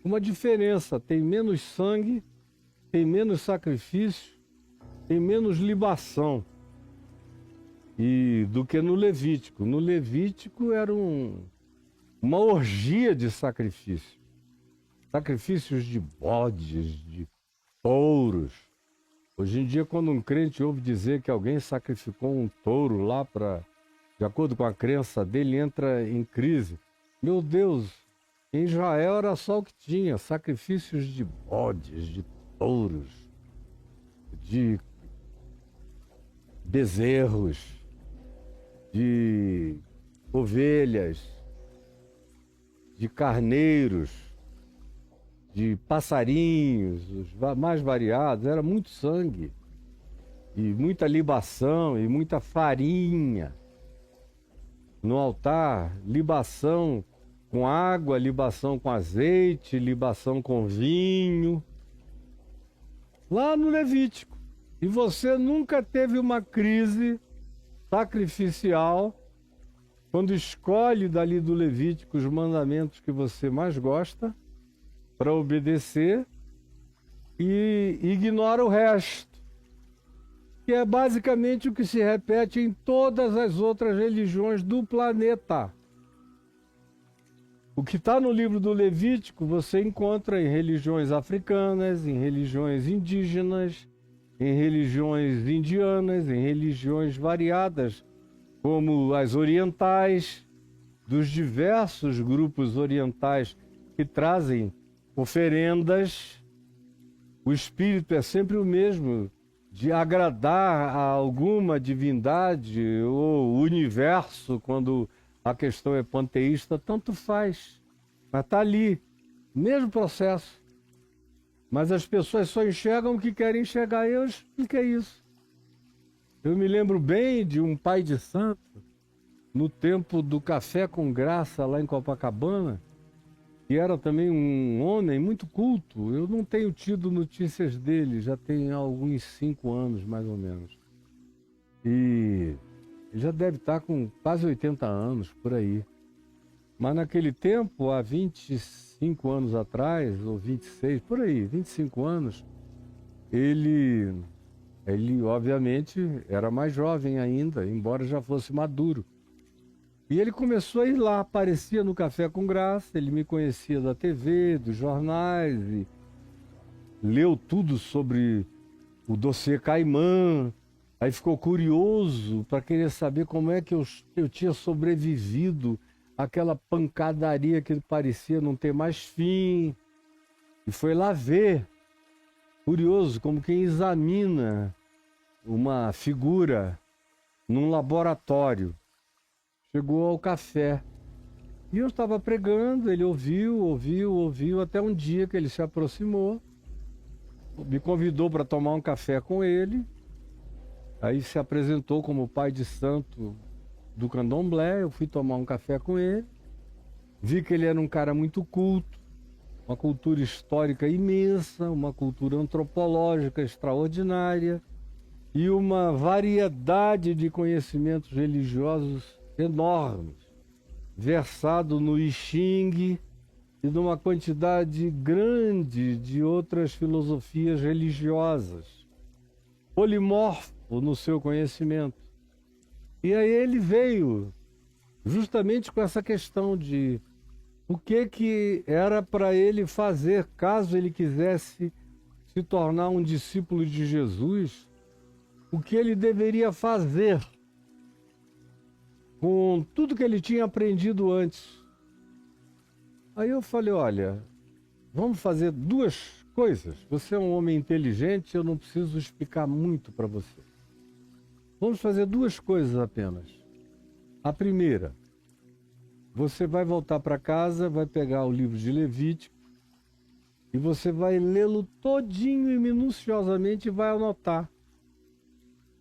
Uma diferença, tem menos sangue, tem menos sacrifício, tem menos libação do que no Levítico. No Levítico era uma orgia de sacrifício. Sacrifícios de bodes, de touros. Hoje em dia, quando um crente ouve dizer que alguém sacrificou um touro lá de acordo com a crença dele, entra em crise. Meu Deus, em Israel era só o que tinha, sacrifícios de bodes, de touros, de bezerros, de ovelhas, de carneiros, de passarinhos, os mais variados, era muito sangue, e muita libação, e muita farinha. No altar, libação com água, libação com azeite, libação com vinho. Lá no Levítico. E você nunca teve uma crise sacrificial quando escolhe dali do Levítico os mandamentos que você mais gosta para obedecer e ignora o resto, que é basicamente o que se repete em todas as outras religiões do planeta. O que está no livro do Levítico você encontra em religiões africanas, em religiões indígenas, em religiões indianas, em religiões variadas, como as orientais, dos diversos grupos orientais que trazem oferendas. O espírito é sempre o mesmo, de agradar a alguma divindade ou universo, quando a questão é panteísta, tanto faz. Mas está ali, mesmo processo. Mas as pessoas só enxergam o que querem enxergar. Eu expliquei isso. Eu me lembro bem de um pai de santo, no tempo do Café com Graça, lá em Copacabana, que era também um homem muito culto. Eu não tenho tido notícias dele, já tem alguns 5 anos, mais ou menos. E ele já deve estar com quase 80 anos, por aí. Mas naquele tempo, há 25 anos atrás, ou 26, por aí, 25 anos, ele obviamente era mais jovem ainda, embora já fosse maduro. E ele começou a ir lá, aparecia no Café com Graça, ele me conhecia da TV, dos jornais, e leu tudo sobre o dossiê Caimã, aí ficou curioso para querer saber como é que eu tinha sobrevivido àquela pancadaria que parecia não ter mais fim. E foi lá ver, curioso, como quem examina uma figura num laboratório. Chegou ao café. E eu estava pregando, ele ouviu, até um dia que ele se aproximou, me convidou para tomar um café com ele. Aí se apresentou como pai de santo do Candomblé. Eu fui tomar um café com ele. Vi que ele era um cara muito culto, uma cultura histórica imensa, uma cultura antropológica extraordinária e uma variedade de conhecimentos religiosos enormes, versado no I Ching e numa quantidade grande de outras filosofias religiosas, polimorfo no seu conhecimento. E aí ele veio justamente com essa questão de o que era para ele fazer caso ele quisesse se tornar um discípulo de Jesus, o que ele deveria fazer com tudo que ele tinha aprendido antes. Aí eu falei, olha, vamos fazer 2 coisas. Você é um homem inteligente, eu não preciso explicar muito para você. Vamos fazer duas coisas apenas. A primeira, você vai voltar para casa, vai pegar o livro de Levítico e você vai lê-lo todinho e minuciosamente e vai anotar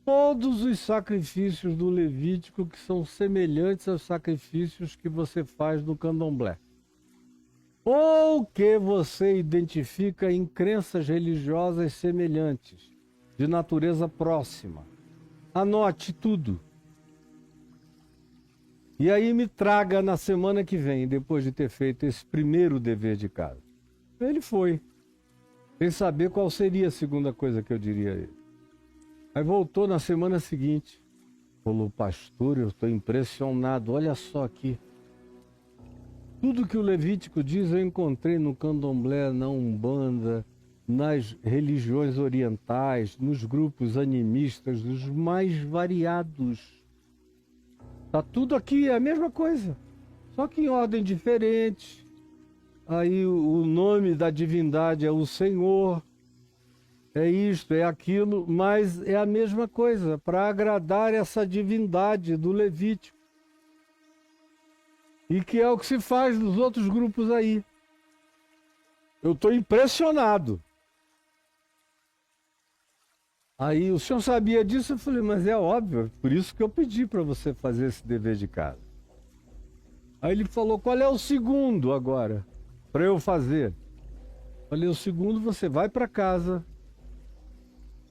todos os sacrifícios do Levítico que são semelhantes aos sacrifícios que você faz no candomblé, ou que você identifica em crenças religiosas semelhantes, de natureza próxima. Anote tudo. E aí me traga na semana que vem, depois de ter feito esse primeiro dever de casa. Ele foi, sem saber qual seria a segunda coisa que eu diria a ele. Aí voltou na semana seguinte, falou: pastor, eu estou impressionado, olha só aqui. Tudo que o Levítico diz eu encontrei no candomblé, na Umbanda, nas religiões orientais, nos grupos animistas, os mais variados. Tá tudo aqui, é a mesma coisa, só que em ordem diferente. Aí o nome da divindade é o Senhor, é isto, é aquilo, mas é a mesma coisa, para agradar essa divindade do Levítico. E que é o que se faz nos outros grupos aí. Eu estou impressionado. Aí o senhor sabia disso? Eu falei: mas é óbvio, por isso que eu pedi para você fazer esse dever de casa. Aí ele falou: qual é o segundo agora para eu fazer? Eu falei: o segundo, você vai para casa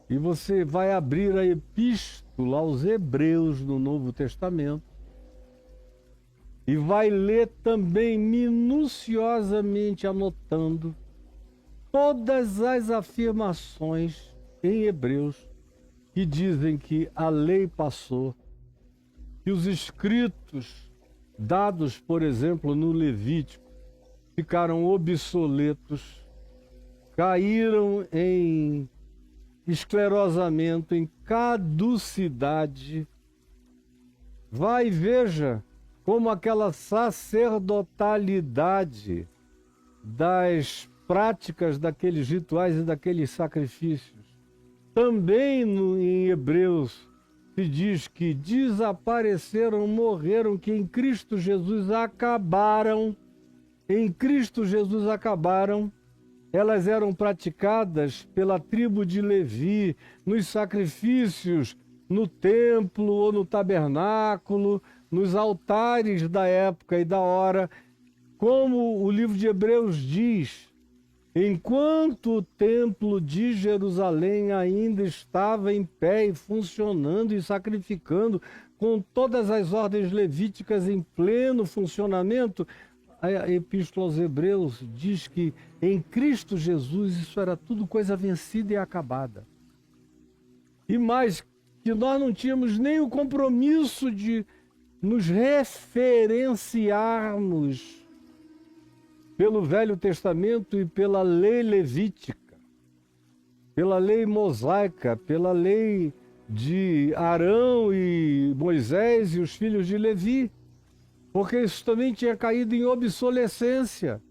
e você vai abrir a epístola aos Hebreus no Novo Testamento e vai ler também minuciosamente, anotando todas as afirmações em Hebreus que dizem que a lei passou, que os escritos dados, por exemplo, no Levítico, ficaram obsoletos, caíram em esclerosamento, em caducidade. Vai e veja como aquela sacerdotalidade das práticas daqueles rituais e daqueles sacrifícios. Também em Hebreus se diz que desapareceram, morreram, que em Cristo Jesus acabaram. Em Cristo Jesus acabaram. Elas eram praticadas pela tribo de Levi, nos sacrifícios, no templo ou no tabernáculo, nos altares da época e da hora. Como o livro de Hebreus diz, enquanto o templo de Jerusalém ainda estava em pé e funcionando e sacrificando, com todas as ordens levíticas em pleno funcionamento, a Epístola aos Hebreus diz que em Cristo Jesus isso era tudo coisa vencida e acabada. E mais, que nós não tínhamos nem o compromisso de nos referenciarmos pelo Velho Testamento e pela lei levítica, pela lei mosaica, pela lei de Arão e Moisés e os filhos de Levi, porque isso também tinha caído em obsolescência.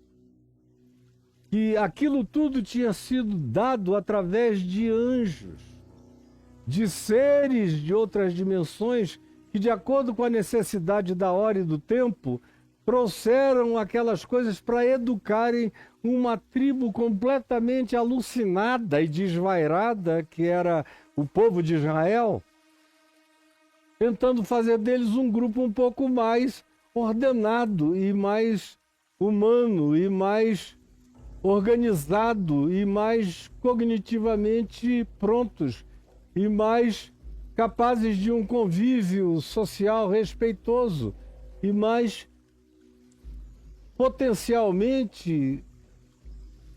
E aquilo tudo tinha sido dado através de anjos, de seres de outras dimensões que, de acordo com a necessidade da hora e do tempo, trouxeram aquelas coisas para educarem uma tribo completamente alucinada e desvairada, que era o povo de Israel, tentando fazer deles um grupo um pouco mais ordenado e mais humano e mais organizado e mais cognitivamente prontos e mais capazes de um convívio social respeitoso e mais potencialmente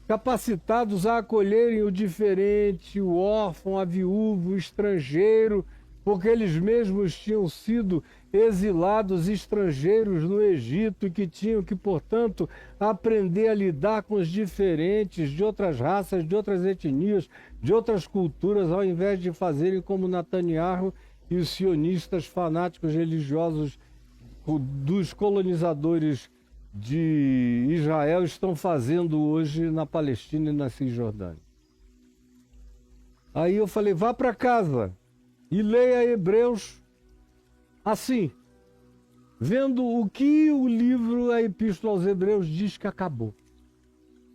capacitados a acolherem o diferente, o órfão, a viúva, o estrangeiro, porque eles mesmos tinham sido exilados estrangeiros no Egito e que tinham que, portanto, aprender a lidar com os diferentes de outras raças, de outras etnias, de outras culturas, ao invés de fazerem como Netanyahu e os sionistas fanáticos religiosos dos colonizadores de Israel estão fazendo hoje na Palestina e na Cisjordânia. Aí eu falei: vá para casa. e leia Hebreus assim, vendo o que o livro, a Epístola aos Hebreus, diz que acabou.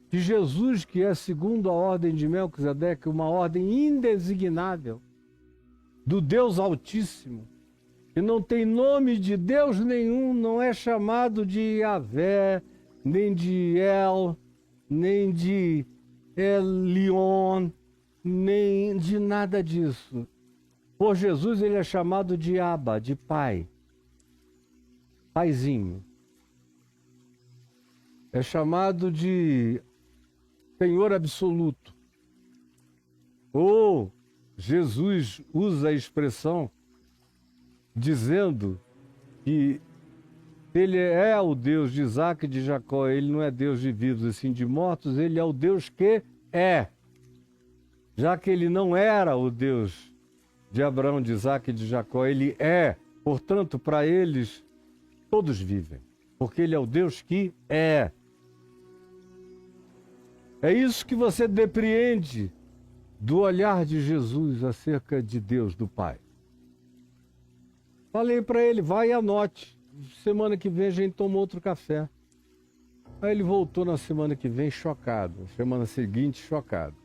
Que Jesus, que é segundo a ordem de Melquisedeque, uma ordem indesignável do Deus Altíssimo, que não tem nome de Deus nenhum, não é chamado de Yahvé, nem de El, nem de Elion, nem de nada disso. Por Jesus ele é chamado de Abba, de Pai, Paizinho. É chamado de Senhor absoluto. Ou Jesus usa a expressão dizendo que ele é o Deus de Isaac e de Jacó, ele não é Deus de vivos e sim de mortos, ele é o Deus que é. Já que ele não era o Deus de Abraão, de Isaac e de Jacó, ele é. Portanto, para eles, todos vivem, porque ele é o Deus que é. É isso que você depreende do olhar de Jesus acerca de Deus, do Pai. Falei para ele, vai e anote. Semana que vem a gente toma outro café. Aí ele voltou na semana que vem chocado. Semana seguinte, chocado.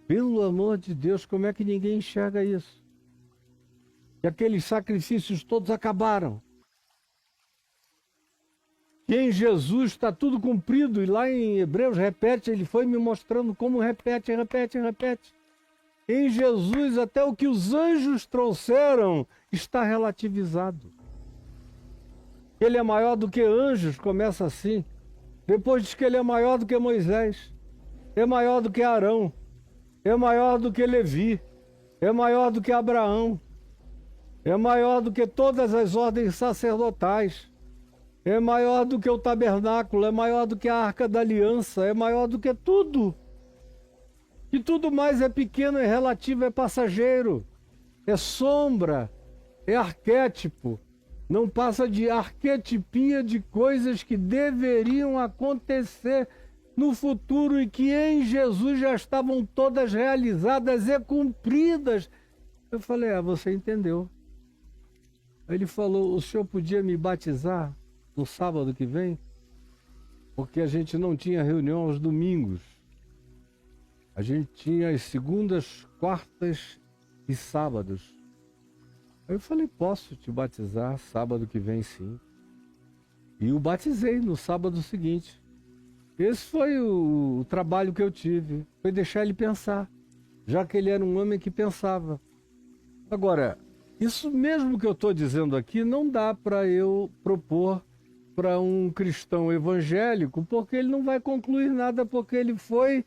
Pelo amor de Deus, como é que ninguém enxerga isso? Que aqueles sacrifícios todos acabaram. Que em Jesus está tudo cumprido. E lá em Hebreus repete, ele foi me mostrando como repete. Em Jesus, até o que os anjos trouxeram está relativizado. Ele é maior do que anjos, começa assim. Depois diz que ele é maior do que Moisés, é maior do que Arão, é maior do que Levi, é maior do que Abraão, é maior do que todas as ordens sacerdotais, é maior do que o tabernáculo, é maior do que a arca da aliança, é maior do que tudo. E tudo mais é pequeno, é relativo, é passageiro, é sombra, é arquétipo. Não passa de arquetipia de coisas que deveriam acontecer no futuro e que em Jesus já estavam todas realizadas e cumpridas. Eu falei, você entendeu. Aí ele falou, o senhor podia me batizar no sábado que vem? Porque a gente não tinha reunião aos domingos. A gente tinha as segundas, quartas e sábados. Aí eu falei, posso te batizar sábado que vem, sim. E o batizei no sábado seguinte. Esse foi o trabalho que eu tive. Foi deixar ele pensar, já que ele era um homem que pensava. Agora, isso mesmo que eu estou dizendo aqui não dá para eu propor para um cristão evangélico, porque ele não vai concluir nada, porque ele foi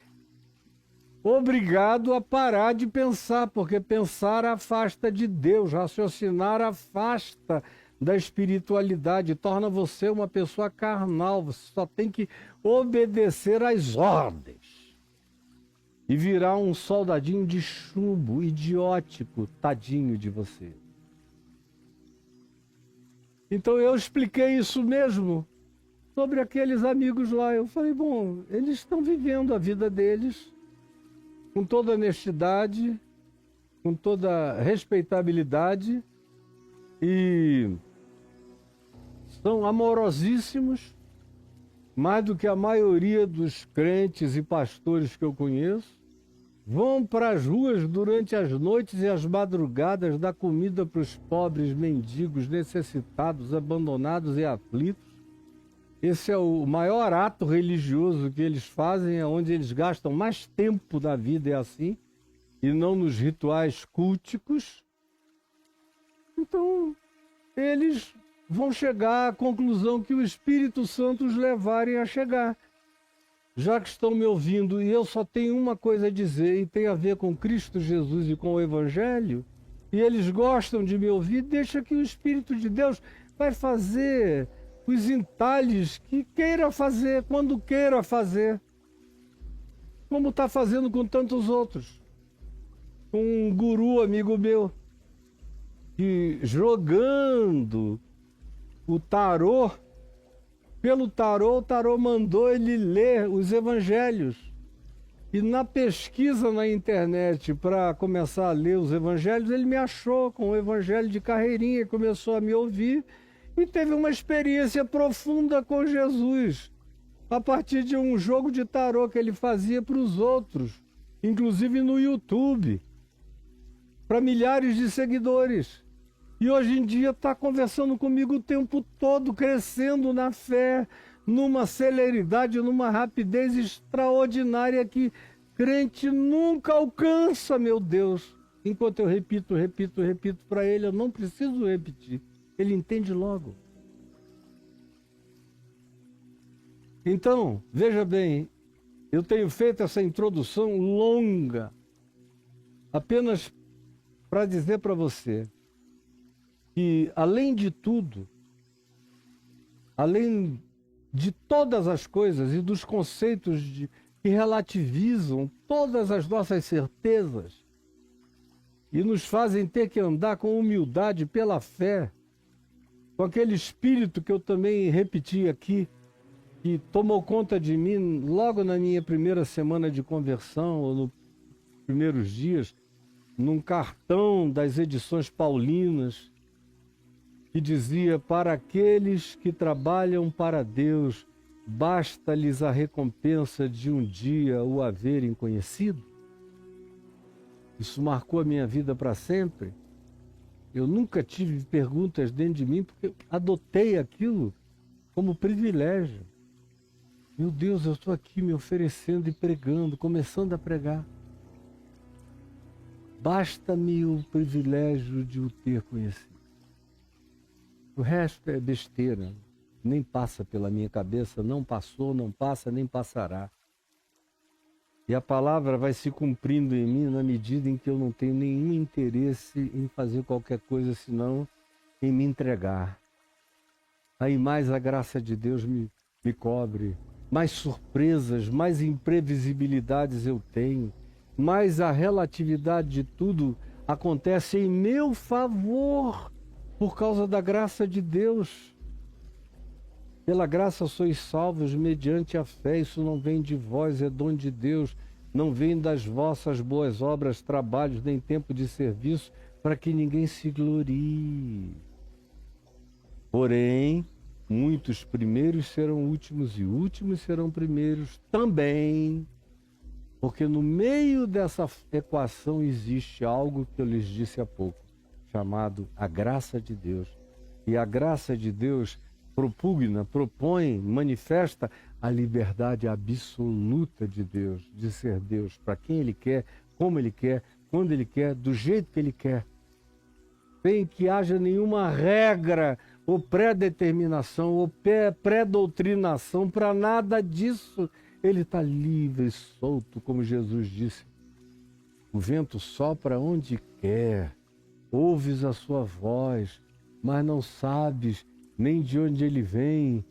obrigado a parar de pensar, porque pensar afasta de Deus, raciocinar afasta da espiritualidade, torna você uma pessoa carnal, você só tem que obedecer às ordens e virar um soldadinho de chumbo, idiótico, tadinho de você. Então eu expliquei isso mesmo sobre aqueles amigos lá. Eu falei, bom, eles estão vivendo a vida deles com toda honestidade, com toda respeitabilidade e são amorosíssimos, mais do que a maioria dos crentes e pastores que eu conheço. Vão para as ruas durante as noites e as madrugadas dar comida para os pobres, mendigos, necessitados, abandonados e aflitos. Esse é o maior ato religioso que eles fazem, é onde eles gastam mais tempo da vida, é assim, e não nos rituais culticos. Então, eles vão chegar à conclusão que o Espírito Santo os levarem a chegar. Já que estão me ouvindo e eu só tenho uma coisa a dizer e tem a ver com Cristo Jesus e com o Evangelho, e eles gostam de me ouvir, deixa que o Espírito de Deus vai fazer os entalhes que queira fazer, quando queira fazer, como está fazendo com tantos outros. Um guru amigo meu, que jogando o tarô, pelo tarô, o tarô mandou ele ler os evangelhos. E na pesquisa na internet para começar a ler os evangelhos, ele me achou com o evangelho de carreirinha, começou a me ouvir e teve uma experiência profunda com Jesus, a partir de um jogo de tarô que ele fazia para os outros, inclusive no YouTube, para milhares de seguidores. E hoje em dia está conversando comigo o tempo todo, crescendo na fé, numa celeridade, numa rapidez extraordinária que crente nunca alcança, meu Deus. Enquanto eu repito para ele, eu não preciso repetir. Ele entende logo. Então, veja bem, eu tenho feito essa introdução longa, apenas para dizer para você que, além de tudo, além de todas as coisas e dos conceitos que relativizam todas as nossas certezas e nos fazem ter que andar com humildade pela fé, com aquele espírito que eu também repeti aqui, que tomou conta de mim logo na minha primeira semana de conversão, ou nos primeiros dias, num cartão das edições paulinas, que dizia: para aqueles que trabalham para Deus, basta-lhes a recompensa de um dia o haverem conhecido. Isso marcou a minha vida para sempre. Eu nunca tive perguntas dentro de mim, porque eu adotei aquilo como privilégio. Meu Deus, eu estou aqui me oferecendo e pregando, começando a pregar. Basta-me o privilégio de o ter conhecido. O resto é besteira, nem passa pela minha cabeça, não passou, não passa, nem passará. E a palavra vai se cumprindo em mim na medida em que eu não tenho nenhum interesse em fazer qualquer coisa senão em me entregar. Aí mais a graça de Deus me cobre, mais surpresas, mais imprevisibilidades eu tenho, mais a relatividade de tudo acontece em meu favor por causa da graça de Deus. Pela graça sois salvos mediante a fé, isso não vem de vós, é dom de Deus, não vem das vossas boas obras, trabalhos, nem tempo de serviço, para que ninguém se glorie. Porém, muitos primeiros serão últimos e últimos serão primeiros também, porque no meio dessa equação existe algo que eu lhes disse há pouco, chamado a graça de Deus. E a graça de Deus propugna, propõe, manifesta a liberdade absoluta de Deus, de ser Deus, para quem Ele quer, como Ele quer, quando Ele quer, do jeito que Ele quer. Sem que haja nenhuma regra, ou pré-determinação, ou pré-doutrinação, para nada disso. Ele está livre, solto, como Jesus disse. O vento sopra onde quer, ouves a sua voz, mas não sabes nem de onde ele vem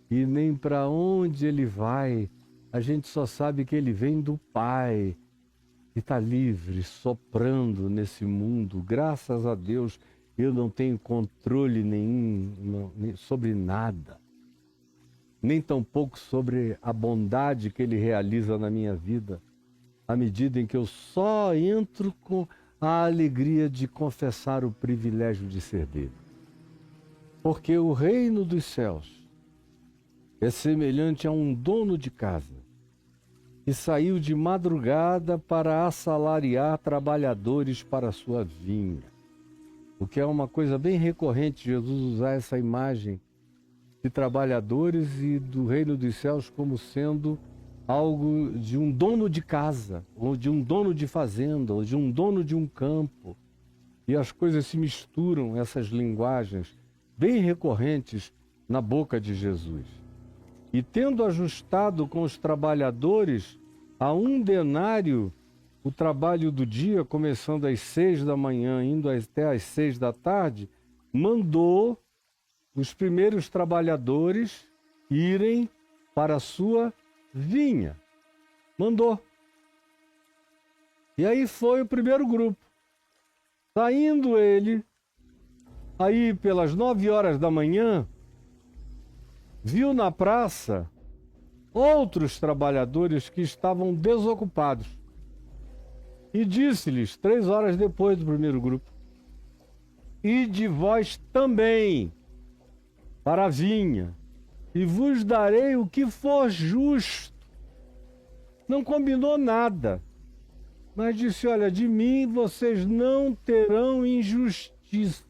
e nem para onde ele vai. A gente só sabe que ele vem do Pai e está livre, soprando nesse mundo. Graças a Deus, eu não tenho controle nenhum sobre nada, nem tampouco sobre a bondade que ele realiza na minha vida, à medida em que eu só entro com a alegria de confessar o privilégio de ser dele. Porque o reino dos céus é semelhante a um dono de casa que saiu de madrugada para assalariar trabalhadores para a sua vinha. O que é uma coisa bem recorrente, Jesus usar essa imagem de trabalhadores e do reino dos céus como sendo algo de um dono de casa, ou de um dono de fazenda, ou de um dono de um campo. E as coisas se misturam, essas linguagens bem recorrentes na boca de Jesus. E tendo ajustado com os trabalhadores a 1 denário o trabalho do dia, começando às 6 da manhã, indo até às 6 da tarde, mandou os primeiros trabalhadores irem para a sua vinha. Mandou. E aí foi o primeiro grupo. Saindo ele, aí pelas 9 horas da manhã, viu na praça outros trabalhadores que estavam desocupados. E disse-lhes, 3 horas depois do primeiro grupo: ide vós também para a vinha, e vos darei o que for justo. Não combinou nada, mas disse: olha, de mim vocês não terão injustiça.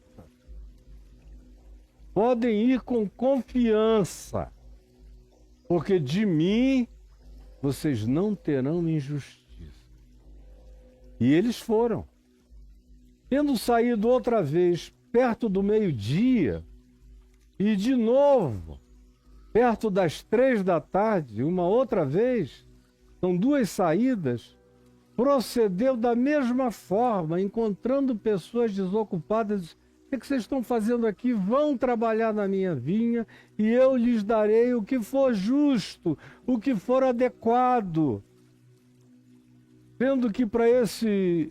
Podem ir com confiança, porque de mim vocês não terão injustiça. E eles foram. Tendo saído outra vez perto do meio-dia, e de novo, perto das 3 da tarde, uma outra vez, são 2 saídas, procedeu da mesma forma, encontrando pessoas desocupadas. O que vocês estão fazendo aqui? Vão trabalhar na minha vinha e eu lhes darei o que for justo, o que for adequado. Vendo que para esses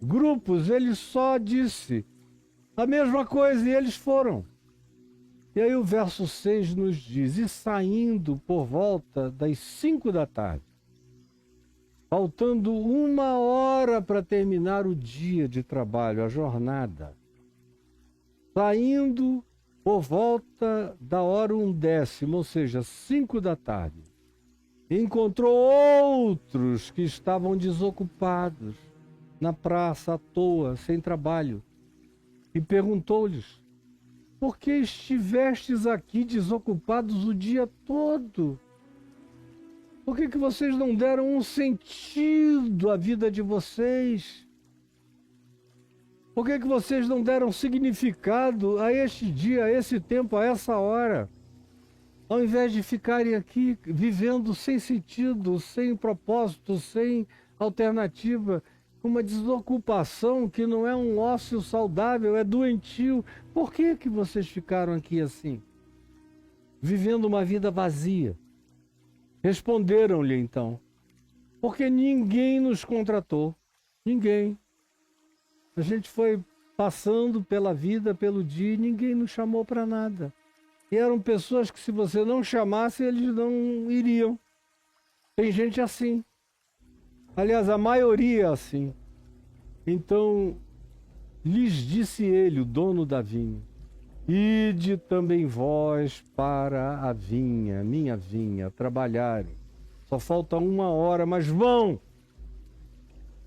grupos ele só disse a mesma coisa e eles foram. E aí o verso 6 nos diz: e saindo por volta das 5 da tarde, faltando 1 hora para terminar o dia de trabalho, a jornada, saindo por volta da hora 1/10, ou seja, 5 da tarde, encontrou outros que estavam desocupados na praça à toa, sem trabalho, e perguntou-lhes: por que estivestes aqui desocupados o dia todo? Por que vocês não deram um sentido à vida de vocês? Por que vocês não deram significado a este dia, a esse tempo, a essa hora? Ao invés de ficarem aqui vivendo sem sentido, sem propósito, sem alternativa, com uma desocupação que não é um ócio saudável, é doentio. Por que vocês ficaram aqui assim? Vivendo uma vida vazia. Responderam-lhe então: porque ninguém nos contratou. Ninguém. A gente foi passando pela vida, pelo dia, e ninguém nos chamou para nada. E eram pessoas que, se você não chamasse, eles não iriam. Tem gente assim. Aliás, a maioria é assim. Então, lhes disse ele, o dono da vinha: ide também vós para a vinha, minha vinha, trabalharem. Só falta 1 hora, mas vão.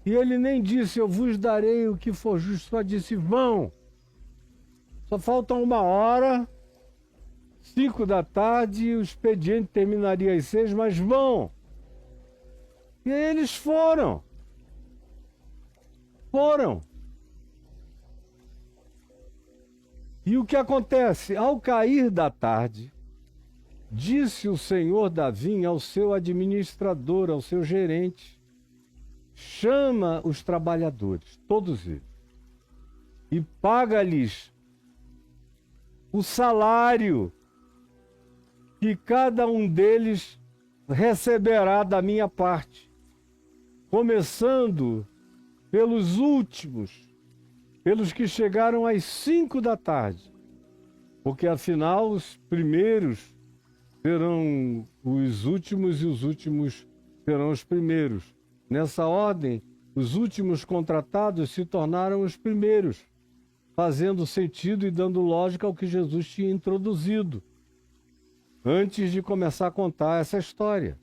E ele nem disse: eu vos darei o que for justo, só disse: vão. Só falta 1 hora, 5 da tarde, o expediente terminaria às 6, mas vão. E aí eles foram. E o que acontece? Ao cair da tarde, disse o senhor da vinha ao seu administrador, ao seu gerente: chama os trabalhadores, todos eles, e paga-lhes o salário que cada um deles receberá da minha parte, começando pelos últimos, pelos que chegaram às 5 da tarde, porque afinal os primeiros serão os últimos e os últimos serão os primeiros. Nessa ordem, os últimos contratados se tornaram os primeiros, fazendo sentido e dando lógica ao que Jesus tinha introduzido antes de começar a contar essa história.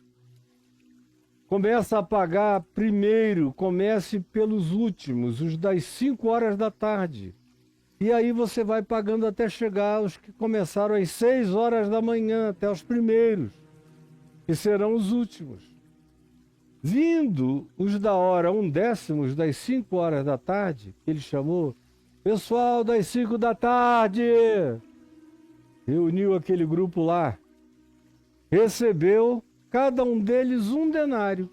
Começa a pagar primeiro, comece pelos últimos, os das 5 horas da tarde. E aí você vai pagando até chegar aos que começaram às 6 horas da manhã, até os primeiros, que serão os últimos. Vindo os da hora 1/10, das 5 horas da tarde, ele chamou: pessoal das 5 da tarde, reuniu aquele grupo lá, recebeu cada um deles 1 denário,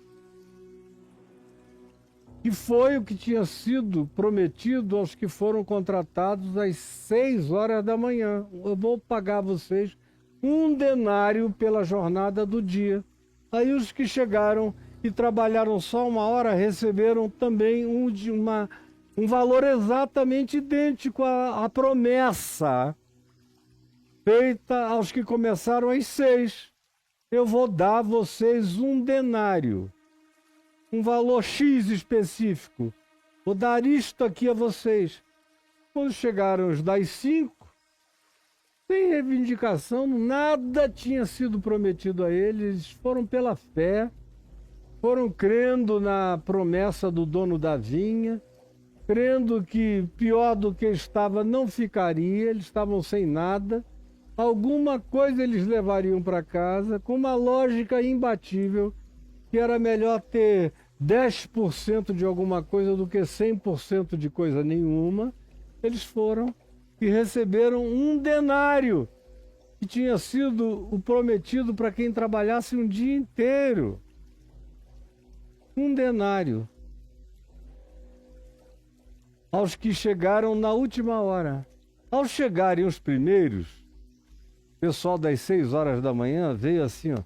que foi o que tinha sido prometido aos que foram contratados às 6 horas da manhã. Eu vou pagar vocês 1 denário pela jornada do dia. Aí os que chegaram e trabalharam só 1 hora receberam também um valor exatamente idêntico à promessa feita aos que começaram às 6. eu vou dar a vocês um denário, um valor X específico. Vou dar isto aqui a vocês. Quando chegaram os das 5, sem reivindicação, nada tinha sido prometido a eles, foram pela fé, foram crendo na promessa do dono da vinha, crendo que pior do que estava não ficaria, eles estavam sem nada, alguma coisa eles levariam para casa, com uma lógica imbatível, que era melhor ter 10% de alguma coisa do que 100% de coisa nenhuma. Eles foram e receberam um denário, que tinha sido o prometido para quem trabalhasse um dia inteiro. Um denário. Aos que chegaram na última hora. Ao chegarem os primeiros, o pessoal das 6 horas da manhã veio assim, ó,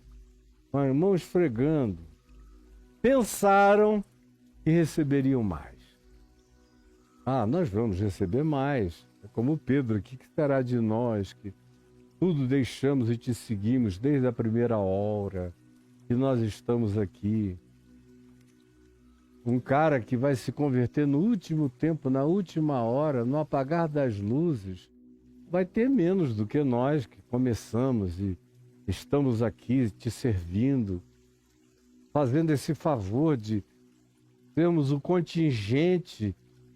com a mão esfregando. Pensaram que receberiam mais. Ah, nós vamos receber mais. É como Pedro, o que será de nós que tudo deixamos e te seguimos desde a primeira hora que nós estamos aqui? Um cara que vai se converter no último tempo, na última hora, no apagar das luzes, vai ter menos do que nós que começamos e estamos aqui te servindo, fazendo esse favor de termos o contingente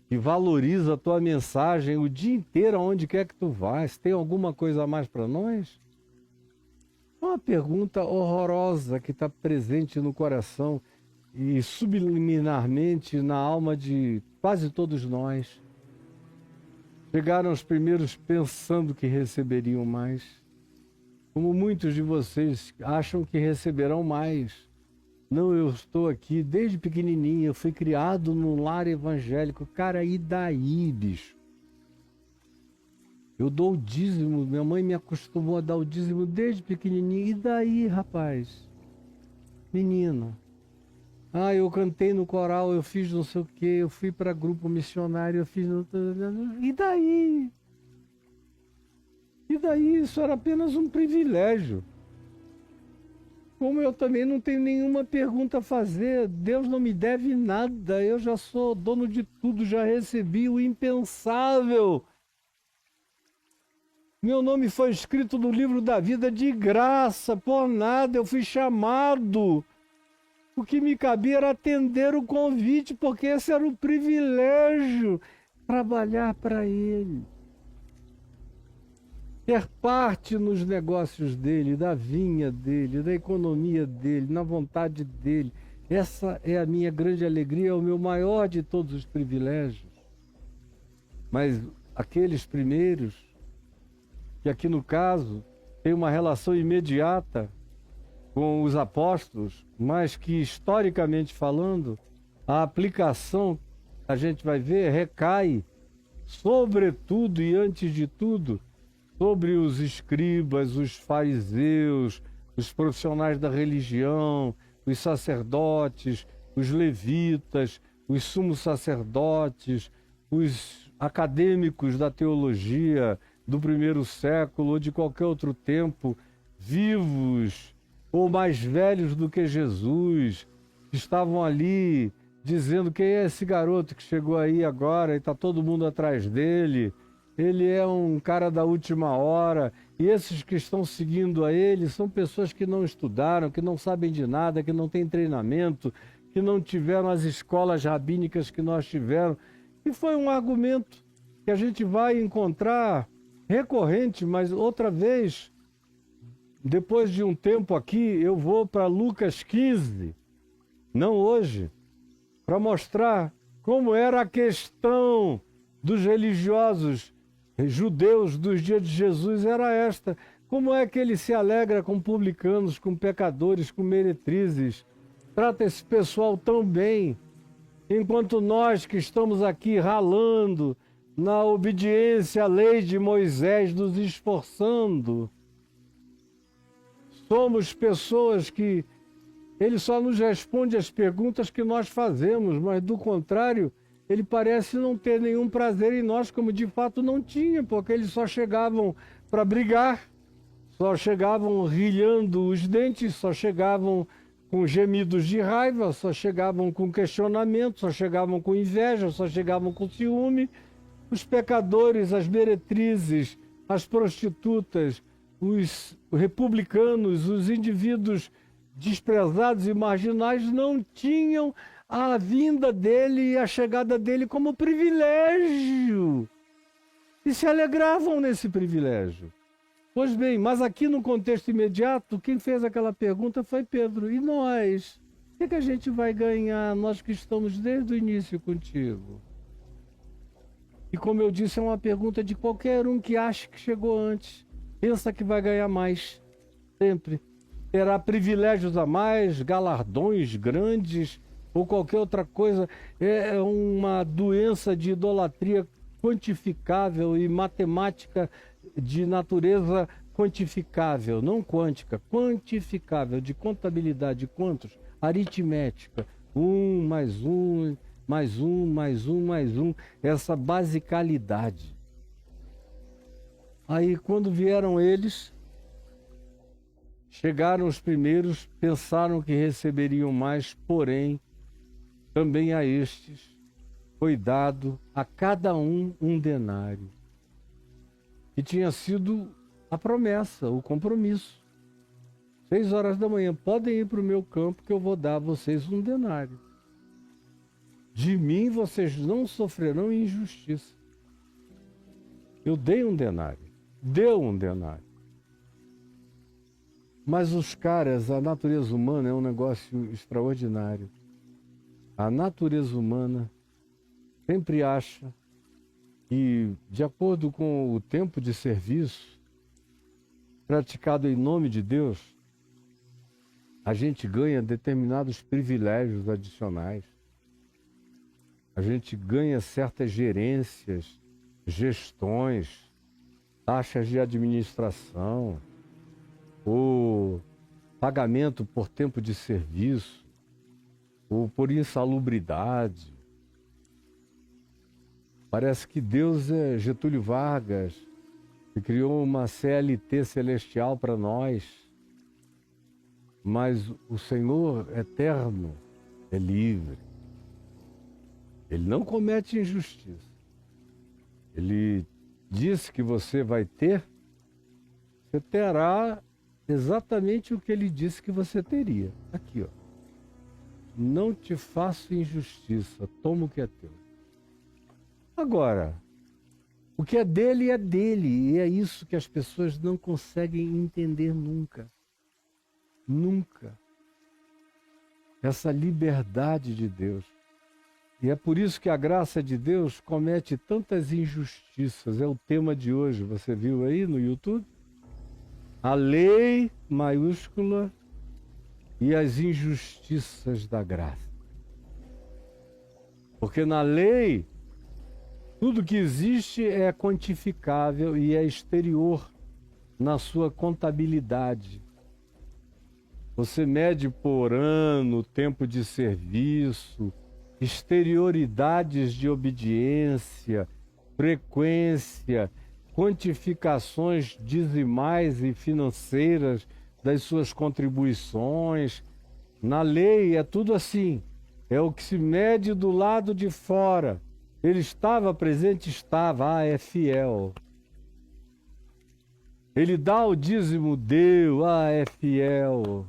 que valoriza a tua mensagem o dia inteiro, aonde quer que tu vás. Tem alguma coisa a mais para nós? Uma pergunta horrorosa que está presente no coração e subliminarmente na alma de quase todos nós. Chegaram os primeiros pensando que receberiam mais, como muitos de vocês acham que receberão mais. Não, eu estou aqui desde pequenininho, eu fui criado num lar evangélico. Cara, e daí, bicho? Eu dou o dízimo, minha mãe me acostumou a dar o dízimo desde pequenininho. E daí, rapaz? Menino. Ah, eu cantei no coral, eu fiz não sei o quê, eu fui para grupo missionário, eu fiz... E daí? E daí? Isso era apenas um privilégio. Como eu também não tenho nenhuma pergunta a fazer, Deus não me deve nada, eu já sou dono de tudo, já recebi o impensável. Meu nome foi escrito no livro da vida de graça, por nada, eu fui chamado. O que me cabia era atender o convite, porque esse era o privilégio, trabalhar para Ele. Ter parte nos negócios dele, da vinha dele, da economia dele, na vontade dele. Essa é a minha grande alegria, é o meu maior de todos os privilégios. Mas aqueles primeiros, que aqui no caso tem uma relação imediata com os apóstolos, mas que historicamente falando, a aplicação, a gente vai ver, recai sobretudo e antes de tudo sobre os escribas, os fariseus, os profissionais da religião, os sacerdotes, os levitas, os sumos sacerdotes, os acadêmicos da teologia do primeiro século ou de qualquer outro tempo, vivos ou mais velhos do que Jesus, estavam ali dizendo: quem é esse garoto que chegou aí agora e está todo mundo atrás dele? Ele é um cara da última hora. E esses que estão seguindo a ele são pessoas que não estudaram, que não sabem de nada, que não têm treinamento, que não tiveram as escolas rabínicas que nós tivemos. E foi um argumento que a gente vai encontrar recorrente, mas outra vez, depois de um tempo aqui, eu vou para Lucas 15, não hoje, para mostrar como era a questão dos religiosos judeus dos dias de Jesus. Era esta: como é que ele se alegra com publicanos, com pecadores, com meretrizes, trata esse pessoal tão bem, enquanto nós que estamos aqui ralando na obediência à lei de Moisés, nos esforçando, somos pessoas que ele só nos responde as perguntas que nós fazemos, mas do contrário, ele parece não ter nenhum prazer em nós, como de fato não tinha, porque eles só chegavam para brigar, só chegavam rilhando os dentes, só chegavam com gemidos de raiva, só chegavam com questionamento, só chegavam com inveja, só chegavam com ciúme. Os pecadores, as meretrizes, as prostitutas, os republicanos, os indivíduos desprezados e marginais não tinham a vinda dele e a chegada dele como privilégio. E se alegravam nesse privilégio. Pois bem, mas aqui no contexto imediato, quem fez aquela pergunta foi Pedro. E nós? O que a gente vai ganhar, nós que estamos desde o início contigo? E como eu disse, é uma pergunta de qualquer um que acha que chegou antes. Pensa que vai ganhar mais. Sempre. Terá privilégios a mais, galardões grandes ou qualquer outra coisa. É uma doença de idolatria quantificável e matemática de natureza quantificável, não quântica, quantificável, de contabilidade de quantos? Aritmética. 1 mais 1, mais 1, mais 1, mais 1. Essa basicalidade. Aí quando vieram eles, chegaram os primeiros, pensaram que receberiam mais, porém, também a estes foi dado a cada um denário. E tinha sido a promessa, o compromisso. 6 horas da manhã, podem ir para o meu campo que eu vou dar a vocês um denário. De mim vocês não sofrerão injustiça. Eu dei um denário, deu um denário. Mas os caras, a natureza humana é um negócio extraordinário. A natureza humana sempre acha que, de acordo com o tempo de serviço praticado em nome de Deus, a gente ganha determinados privilégios adicionais. A gente ganha certas gerências, gestões, taxas de administração, ou pagamento por tempo de serviço, ou por insalubridade. Parece que Deus é Getúlio Vargas, que criou uma CLT celestial para nós. Mas o Senhor eterno é livre. Ele não comete injustiça. Ele disse que você vai ter, você terá exatamente o que ele disse que você teria. Aqui, ó. Não te faço injustiça, toma o que é teu. Agora, o que é dele, e é isso que as pessoas não conseguem entender nunca. Nunca. Essa liberdade de Deus. E é por isso que a graça de Deus comete tantas injustiças. É o tema de hoje, você viu aí no YouTube? A lei maiúscula e as injustiças da graça. Porque na lei, tudo que existe é quantificável e é exterior na sua contabilidade. Você mede por ano, tempo de serviço, exterioridades de obediência, frequência, quantificações dizimais e financeiras das suas contribuições. Na lei é tudo assim, é o que se mede do lado de fora. Ele estava presente, estava, é fiel. Ele dá o dízimo, deu, é fiel.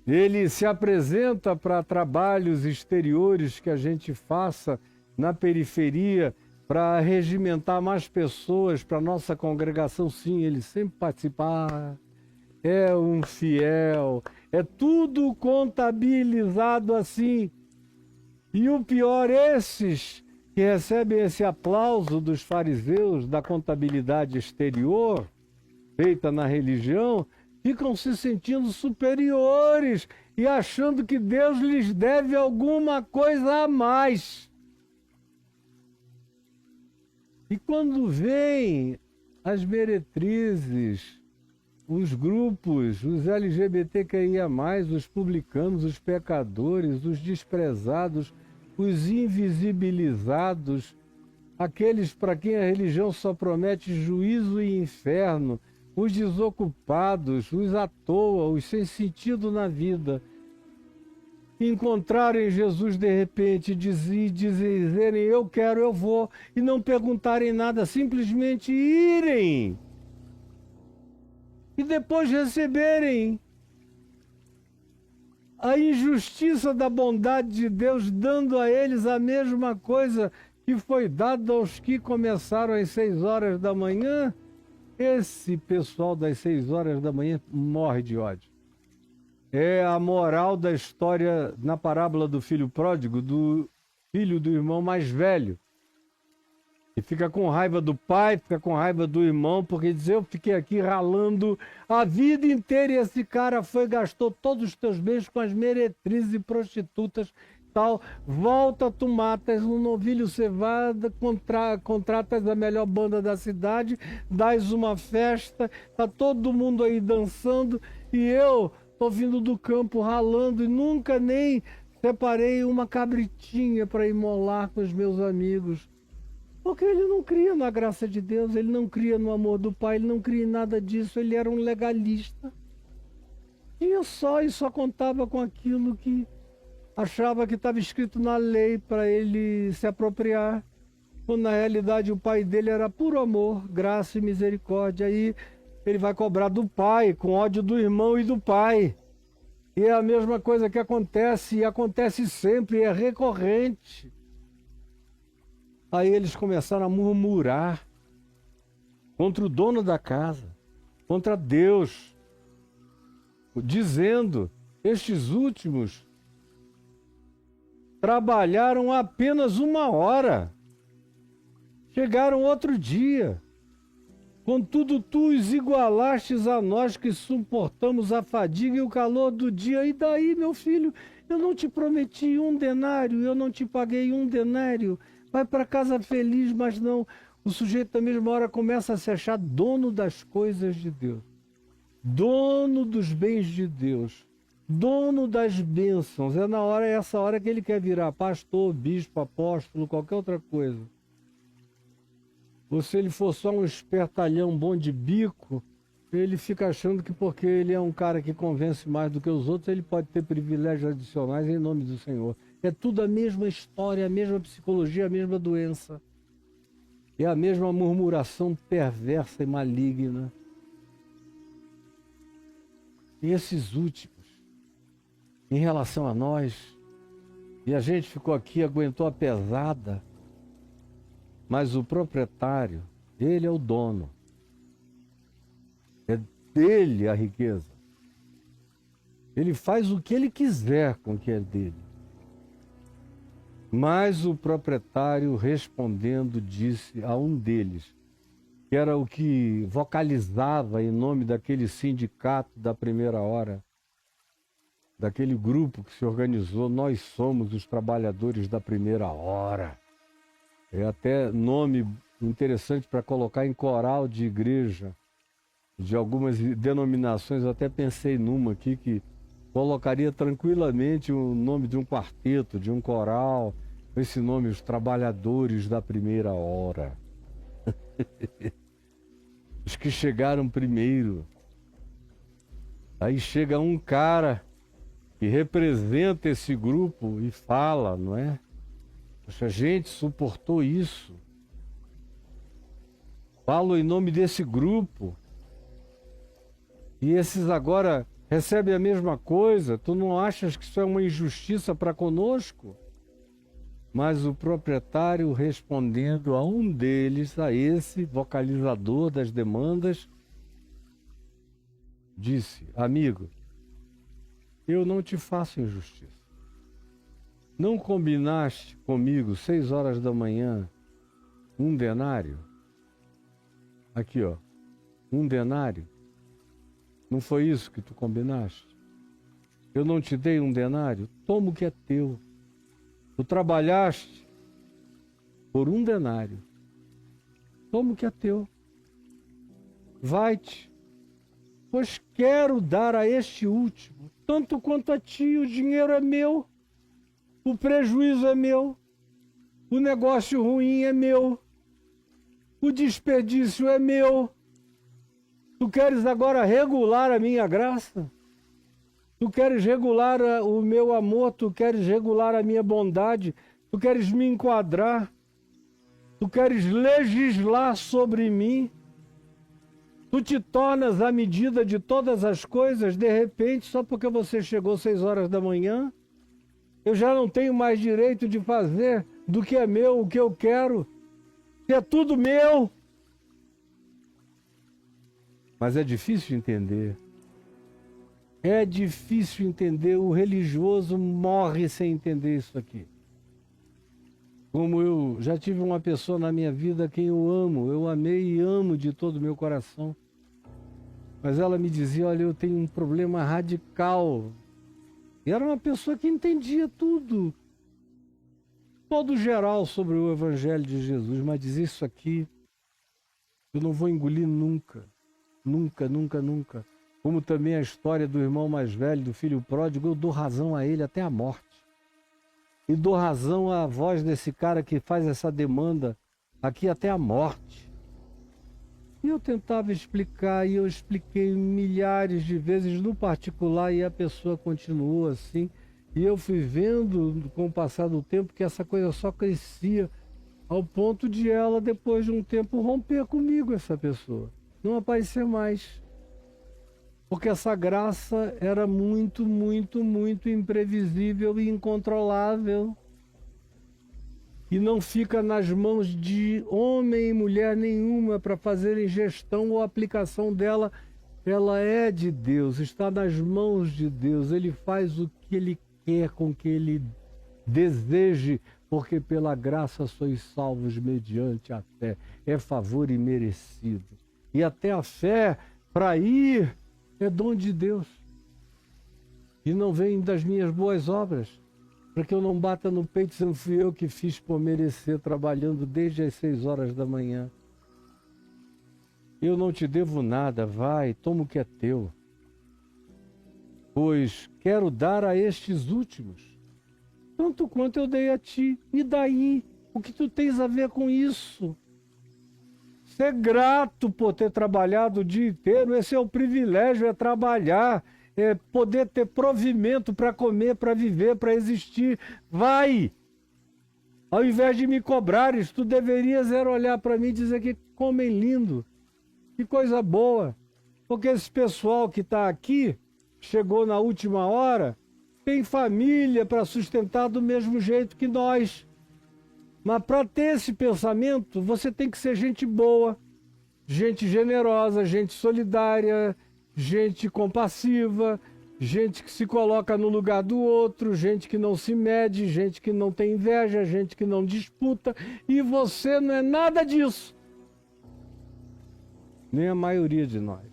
Ele se apresenta para trabalhos exteriores que a gente faça na periferia para regimentar mais pessoas para a nossa congregação. Sim, ele sempre participa. É um fiel. É tudo contabilizado assim. E o pior, esses que recebem esse aplauso dos fariseus da contabilidade exterior, feita na religião, ficam se sentindo superiores e achando que Deus lhes deve alguma coisa a mais. E quando vêm as meretrizes, os grupos, os LGBTQIA+, os publicanos, os pecadores, os desprezados, os invisibilizados, aqueles para quem a religião só promete juízo e inferno, os desocupados, os à toa, os sem sentido na vida, encontrarem Jesus de repente e dizerem eu quero, eu vou, e não perguntarem nada, simplesmente irem e depois receberem a injustiça da bondade de Deus, dando a eles a mesma coisa que foi dada aos que começaram às 6 horas da manhã. Esse pessoal das 6 horas da manhã morre de ódio. É a moral da história na parábola do filho pródigo, do filho do irmão mais velho. E fica com raiva do pai, fica com raiva do irmão, porque diz, eu fiquei aqui ralando a vida inteira e esse cara gastou todos os teus bens com as meretrizes e prostitutas, tal. Volta, tu matas um novilho cevado, contratas a melhor banda da cidade, dás uma festa, tá todo mundo aí dançando e eu tô vindo do campo ralando e nunca nem separei uma cabritinha para imolar com os meus amigos. Porque ele não cria na graça de Deus, ele não cria no amor do Pai, ele não cria em nada disso, ele era um legalista. E só contava com aquilo que achava que estava escrito na lei para ele se apropriar, quando na realidade o pai dele era puro amor, graça e misericórdia. Aí ele vai cobrar do pai, com ódio do irmão e do pai. E é a mesma coisa que acontece, e acontece sempre, é recorrente. Aí eles começaram a murmurar contra o dono da casa, contra Deus, dizendo, estes últimos trabalharam apenas 1 hora, chegaram outro dia, contudo tu os igualastes a nós que suportamos a fadiga e o calor do dia. E daí, meu filho, eu não te prometi 1 denário, eu não te paguei 1 denário, vai para casa feliz. Mas não, o sujeito da mesma hora começa a se achar dono das coisas de Deus, dono dos bens de Deus, dono das bênçãos. É essa hora que ele quer virar pastor, bispo, apóstolo, qualquer outra coisa. Ou se ele for só um espertalhão bom de bico, ele fica achando que porque ele é um cara que convence mais do que os outros, ele pode ter privilégios adicionais em nome do Senhor. É tudo a mesma história, a mesma psicologia, a mesma doença. É a mesma murmuração perversa e maligna. E esses últimos, em relação a nós, e a gente ficou aqui, aguentou a pesada, mas o proprietário, ele é o dono. É dele a riqueza. Ele faz o que ele quiser com o que é dele. Mas o proprietário, respondendo, disse a um deles, que era o que vocalizava em nome daquele sindicato da primeira hora, daquele grupo que se organizou, nós somos os trabalhadores da primeira hora. É até nome interessante para colocar em coral de igreja, de algumas denominações. Eu até pensei numa aqui que colocaria tranquilamente o nome de um quarteto, de um coral, com esse nome, os trabalhadores da primeira hora. Os que chegaram primeiro. Aí chega um cara que representa esse grupo e fala, não é? Poxa, a gente suportou isso. Falo em nome desse grupo. E esses agora recebem a mesma coisa. Tu não achas que isso é uma injustiça para conosco? Mas o proprietário, respondendo a um deles, a esse vocalizador das demandas, disse, amigo, eu não te faço injustiça. Não combinaste comigo 6 horas da manhã 1 denário? Aqui, ó, 1 denário. Não foi isso que tu combinaste? Eu não te dei 1 denário? Toma o que é teu. Tu trabalhaste por 1 denário. Toma o que é teu. Vai-te, pois quero dar a este último, tanto quanto a ti. O dinheiro é meu. O prejuízo é meu, o negócio ruim é meu, O desperdício é meu. Tu queres agora regular a minha graça? Tu queres regular o meu amor? Tu queres regular a minha bondade? Tu queres me enquadrar? Tu queres legislar sobre mim? Tu te tornas a medida de todas as coisas, de repente, só porque você chegou 6 horas da manhã? Eu já não tenho mais direito de fazer do que é meu, o que eu quero. Que é tudo meu. Mas é difícil entender. É difícil entender. O religioso morre sem entender isso aqui. Como eu já tive uma pessoa na minha vida a quem eu amo, eu amei e amo de todo o meu coração. Mas ela me dizia, olha, eu tenho um problema radical. E era uma pessoa que entendia tudo, todo geral sobre o Evangelho de Jesus, mas dizia isso aqui, eu não vou engolir nunca, nunca, nunca, nunca. Como também a história do irmão mais velho, do filho pródigo, eu dou razão a ele até a morte. E dou razão à voz desse cara que faz essa demanda aqui até a morte. E eu tentava explicar, e eu expliquei milhares de vezes no particular, e a pessoa continuou assim. E eu fui vendo, com o passar do tempo, que essa coisa só crescia, ao ponto de ela, depois de um tempo, romper comigo, essa pessoa. Não aparecer mais. Porque essa graça era muito, muito, muito imprevisível e incontrolável. E não fica nas mãos de homem e mulher nenhuma para fazerem gestão ou aplicação dela. Ela é de Deus, está nas mãos de Deus. Ele faz o que Ele quer com que Ele deseje, porque pela graça sois salvos mediante a fé. É favor imerecido. E até a fé, para ir, é dom de Deus. E não vem das minhas boas obras. Para que eu não bata no peito, se não fui eu que fiz por merecer, trabalhando desde as 6 horas da manhã. Eu não te devo nada, vai, toma o que é teu. Pois quero dar a estes últimos, tanto quanto eu dei a ti. E daí? O que tu tens a ver com isso? Ser grato por ter trabalhado o dia inteiro, esse é o privilégio, é trabalhar. É poder ter provimento para comer, para viver, para existir. Vai! Ao invés de me cobrares, tu deverias olhar para mim e dizer que comem lindo, que coisa boa. Porque esse pessoal que está aqui, chegou na última hora, tem família para sustentar do mesmo jeito que nós. Mas para ter esse pensamento, você tem que ser gente boa, gente generosa, gente solidária, gente compassiva, gente que se coloca no lugar do outro, gente que não se mede, gente que não tem inveja, gente que não disputa. E você não é nada disso. Nem a maioria de nós.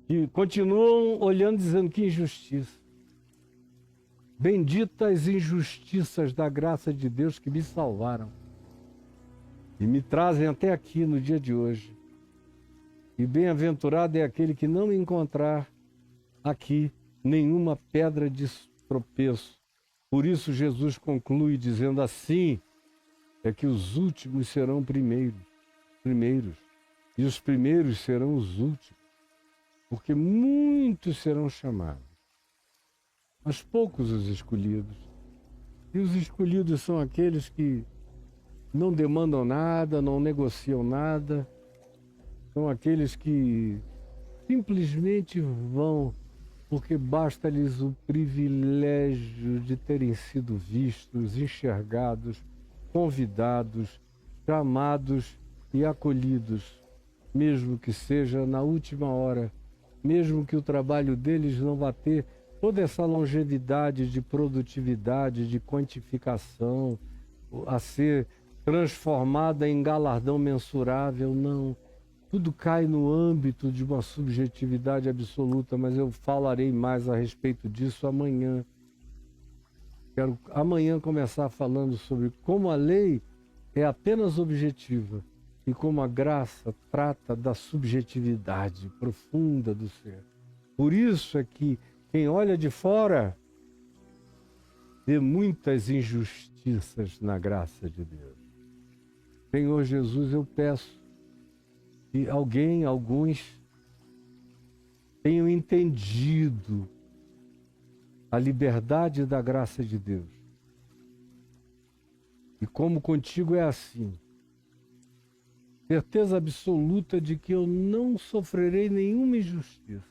E continuam olhando dizendo que injustiça. Benditas injustiças da graça de Deus que me salvaram. E me trazem até aqui no dia de hoje. E bem-aventurado é aquele que não encontrar aqui nenhuma pedra de tropeço. Por isso Jesus conclui dizendo assim, é que os últimos serão primeiros, e os primeiros serão os últimos, porque muitos serão chamados, mas poucos os escolhidos. E os escolhidos são aqueles que não demandam nada, não negociam nada, são aqueles que simplesmente vão, porque basta-lhes o privilégio de terem sido vistos, enxergados, convidados, chamados e acolhidos, mesmo que seja na última hora, mesmo que o trabalho deles não vá ter toda essa longevidade de produtividade, de quantificação, a ser transformada em galardão mensurável, não. Tudo cai no âmbito de uma subjetividade absoluta, mas eu falarei mais a respeito disso amanhã. Quero amanhã começar falando sobre como a lei é apenas objetiva e como a graça trata da subjetividade profunda do ser. Por isso é que quem olha de fora vê muitas injustiças na graça de Deus. Senhor Jesus, eu peço que alguns tenham entendido a liberdade da graça de Deus. E como contigo é assim, certeza absoluta de que eu não sofrerei nenhuma injustiça.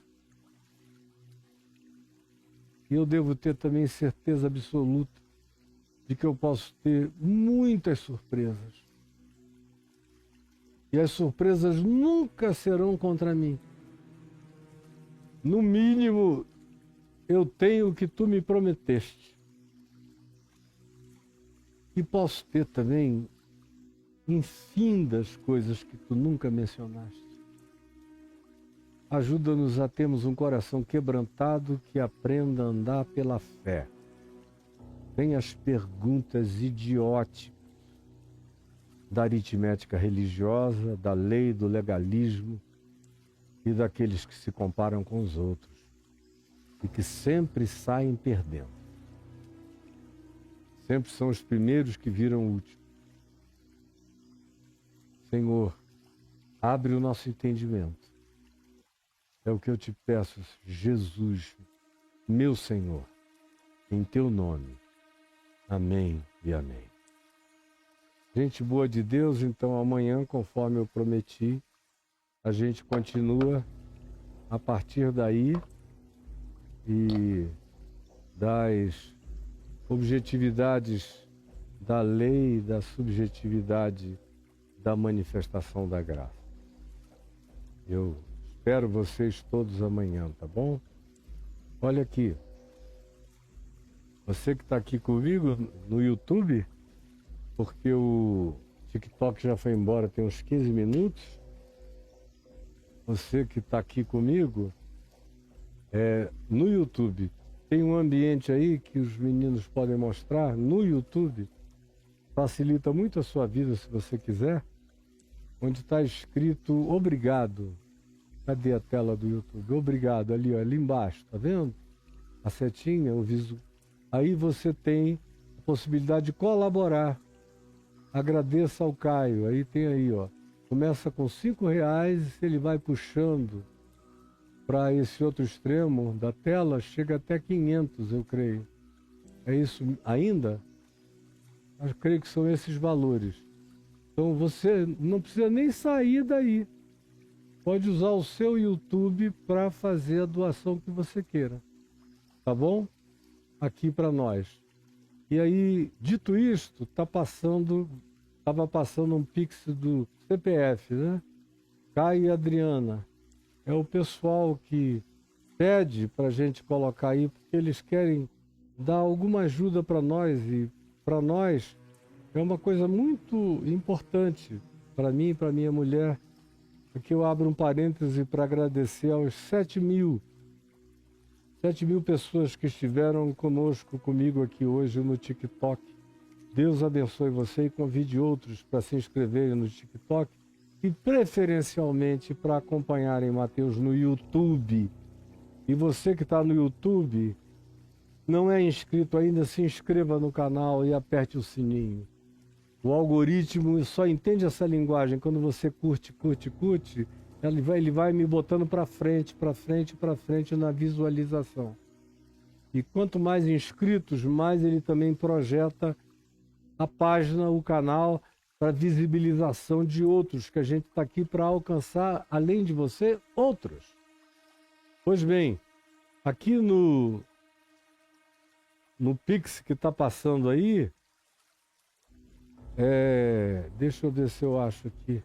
E eu devo ter também certeza absoluta de que eu posso ter muitas surpresas. E as surpresas nunca serão contra mim. No mínimo, eu tenho o que tu me prometeste. E posso ter também infindas coisas que tu nunca mencionaste. Ajuda-nos a termos um coração quebrantado que aprenda a andar pela fé. Sem as perguntas idióticas da aritmética religiosa, da lei, do legalismo e daqueles que se comparam com os outros e que sempre saem perdendo. Sempre são os primeiros que viram o último. Senhor, abre o nosso entendimento. É o que eu te peço, Jesus, meu Senhor, em teu nome. Amém e amém. Gente boa de Deus, então amanhã, conforme eu prometi, a gente continua a partir daí e das objetividades da lei e da subjetividade da manifestação da graça. Eu espero vocês todos amanhã, tá bom? Olha aqui, você que está aqui comigo no YouTube, porque o TikTok já foi embora tem uns 15 minutos, você que está aqui comigo, no YouTube, tem um ambiente aí que os meninos podem mostrar no YouTube, facilita muito a sua vida se você quiser, onde está escrito obrigado. Cadê a tela do YouTube? Obrigado, ali, ó, ali embaixo, tá vendo? A setinha, o visu. Aí você tem a possibilidade de colaborar. Agradeça ao Caio, aí tem aí, ó. Começa com R$5 e se ele vai puxando para esse outro extremo da tela, chega até 500, eu creio. É isso ainda? Eu creio que são esses valores. Então você não precisa nem sair daí. Pode usar o seu YouTube para fazer a doação que você queira. Tá bom? Aqui para nós. E aí, dito isto, estava passando um Pix do CPF, né? Caio e Adriana. É o pessoal que pede para a gente colocar aí, porque eles querem dar alguma ajuda para nós. E para nós é uma coisa muito importante, para mim e para minha mulher. Aqui eu abro um parêntese para agradecer aos 7 mil pessoas que estiveram comigo aqui hoje no TikTok. Deus abençoe você e convide outros para se inscreverem no TikTok e preferencialmente para acompanharem Mateus no YouTube. E você que está no YouTube, não é inscrito ainda, se inscreva no canal e aperte o sininho. O algoritmo só entende essa linguagem quando você curte, ele vai me botando para frente na visualização. E quanto mais inscritos, mais ele também projeta a página, o canal, para visibilização de outros, que a gente está aqui para alcançar, além de você, outros. Pois bem, aqui no Pix que está passando aí, deixa eu ver se eu acho aqui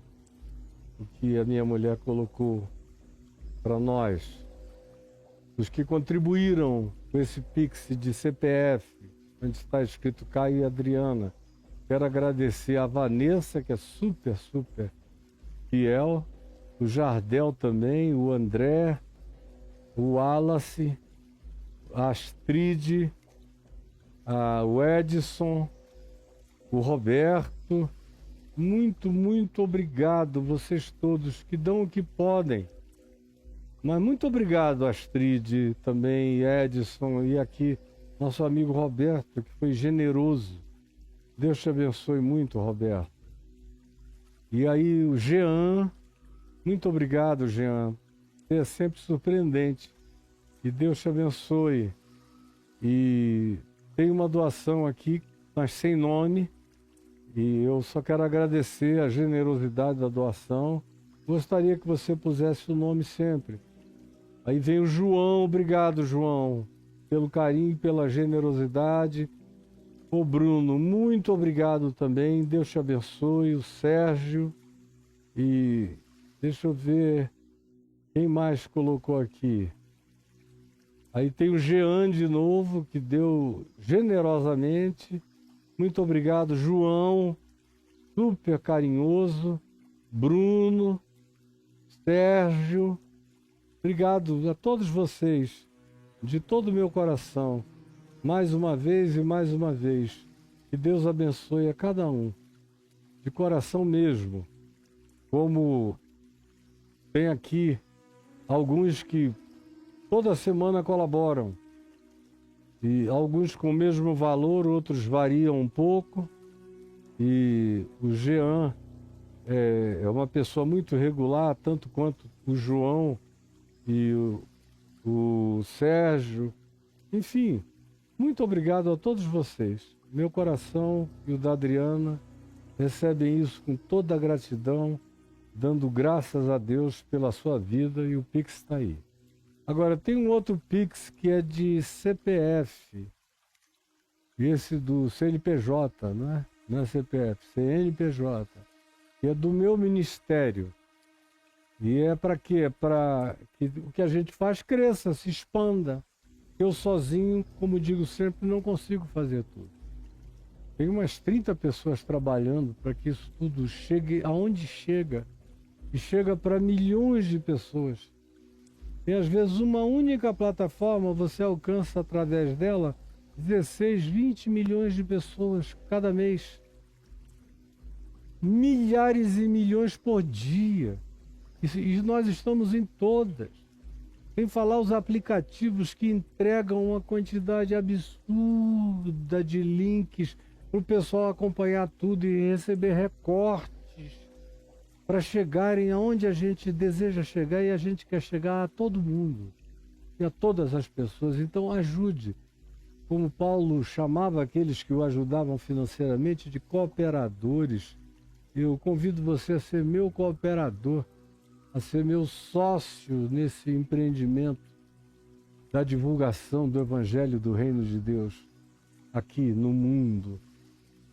o que a minha mulher colocou para nós. Os que contribuíram com esse Pix de CPF, onde está escrito Caio e Adriana. Quero agradecer a Vanessa, que é super fiel, o Jardel também, o André, o Wallace, a Astrid, o Edson, o Roberto. Muito obrigado, vocês todos que dão o que podem. Mas muito obrigado, Astrid, também, Edson, e aqui nosso amigo Roberto, que foi generoso. Deus te abençoe muito, Roberto. E aí o Jean, muito obrigado, Jean. Você é sempre surpreendente. Que Deus te abençoe. E tem uma doação aqui, mas sem nome. E eu só quero agradecer a generosidade da doação. Gostaria que você pusesse o nome sempre. Aí vem o João, obrigado, João, pelo carinho e pela generosidade. O Bruno, muito obrigado também, Deus te abençoe. O Sérgio, e deixa eu ver quem mais colocou aqui. Aí tem o Jean de novo, que deu generosamente. Muito obrigado, João, super carinhoso. Bruno, Sérgio, obrigado a todos vocês, de todo o meu coração, mais uma vez e mais uma vez. Que Deus abençoe a cada um, de coração mesmo. Como tem aqui alguns que toda semana colaboram, e alguns com o mesmo valor, outros variam um pouco. E o Jean é uma pessoa muito regular, tanto quanto o João e o Sérgio. Enfim, muito obrigado a todos vocês. Meu coração e o da Adriana recebem isso com toda a gratidão, dando graças a Deus pela sua vida, e o Pix está aí. Agora, tem um outro Pix que é de CPF, esse do CNPJ, não é CPF, CNPJ, que é do meu ministério. E é para quê? É para que o que a gente faz cresça, se expanda. Eu sozinho, como digo sempre, não consigo fazer tudo. Tem umas 30 pessoas trabalhando para que isso tudo chegue aonde chega. E chega para milhões de pessoas. E às vezes uma única plataforma você alcança através dela 16, 20 milhões de pessoas cada mês. Milhares e milhões por dia. E nós estamos em todas. Sem falar os aplicativos que entregam uma quantidade absurda de links para o pessoal acompanhar tudo e receber recortes para chegarem aonde a gente deseja chegar, e a gente quer chegar a todo mundo e a todas as pessoas. Então ajude, como Paulo chamava aqueles que o ajudavam financeiramente de cooperadores. Eu convido você a ser meu cooperador, a ser meu sócio nesse empreendimento da divulgação do Evangelho do Reino de Deus aqui no mundo.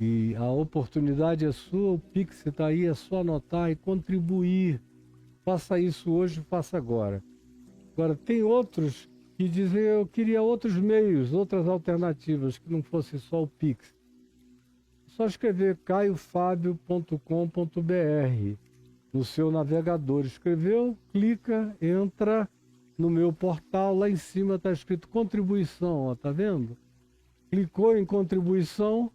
E a oportunidade é sua, o Pix está aí, é só anotar e contribuir. Faça isso hoje, faça agora. Agora, tem outros que dizem: eu queria outros meios, outras alternativas, que não fosse só o Pix. É só escrever caiofabio.com.br no seu navegador. Escreveu, clica, entra no meu portal, lá em cima está escrito contribuição, ó, tá vendo? Clicou em contribuição,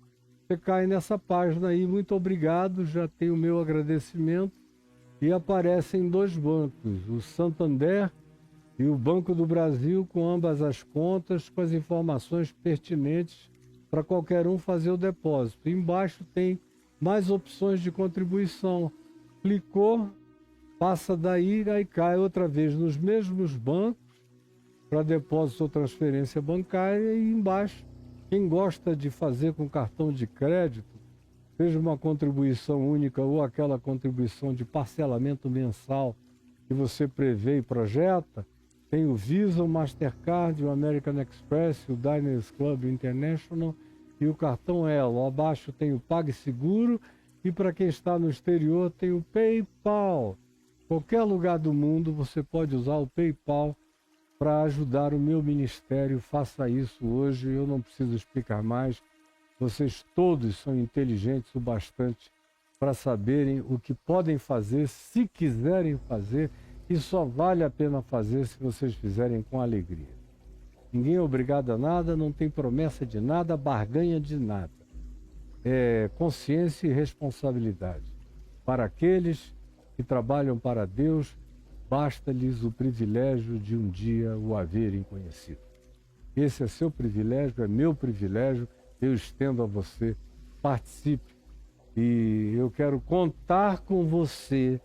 você cai nessa página aí. Muito obrigado, já tem o meu agradecimento. E aparecem dois bancos, o Santander e o Banco do Brasil, com ambas as contas, com as informações pertinentes para qualquer um fazer o depósito. Embaixo tem mais opções de contribuição. Clicou, passa daí, aí cai outra vez nos mesmos bancos para depósito ou transferência bancária. E embaixo, quem gosta de fazer com cartão de crédito, seja uma contribuição única ou aquela contribuição de parcelamento mensal que você prevê e projeta, tem o Visa, o Mastercard, o American Express, o Diners Club International e o cartão Elo. Abaixo tem o PagSeguro, e para quem está no exterior tem o PayPal. Qualquer lugar do mundo você pode usar o PayPal para ajudar o meu ministério. Faça isso hoje, eu não preciso explicar mais. Vocês todos são inteligentes o bastante para saberem o que podem fazer, se quiserem fazer, e só vale a pena fazer se vocês fizerem com alegria. Ninguém é obrigado a nada, não tem promessa de nada, barganha de nada. É consciência e responsabilidade. Para aqueles que trabalham para Deus, basta-lhes o privilégio de um dia o haverem conhecido. Esse é seu privilégio, é meu privilégio, eu estendo a você. Participe E eu quero contar com você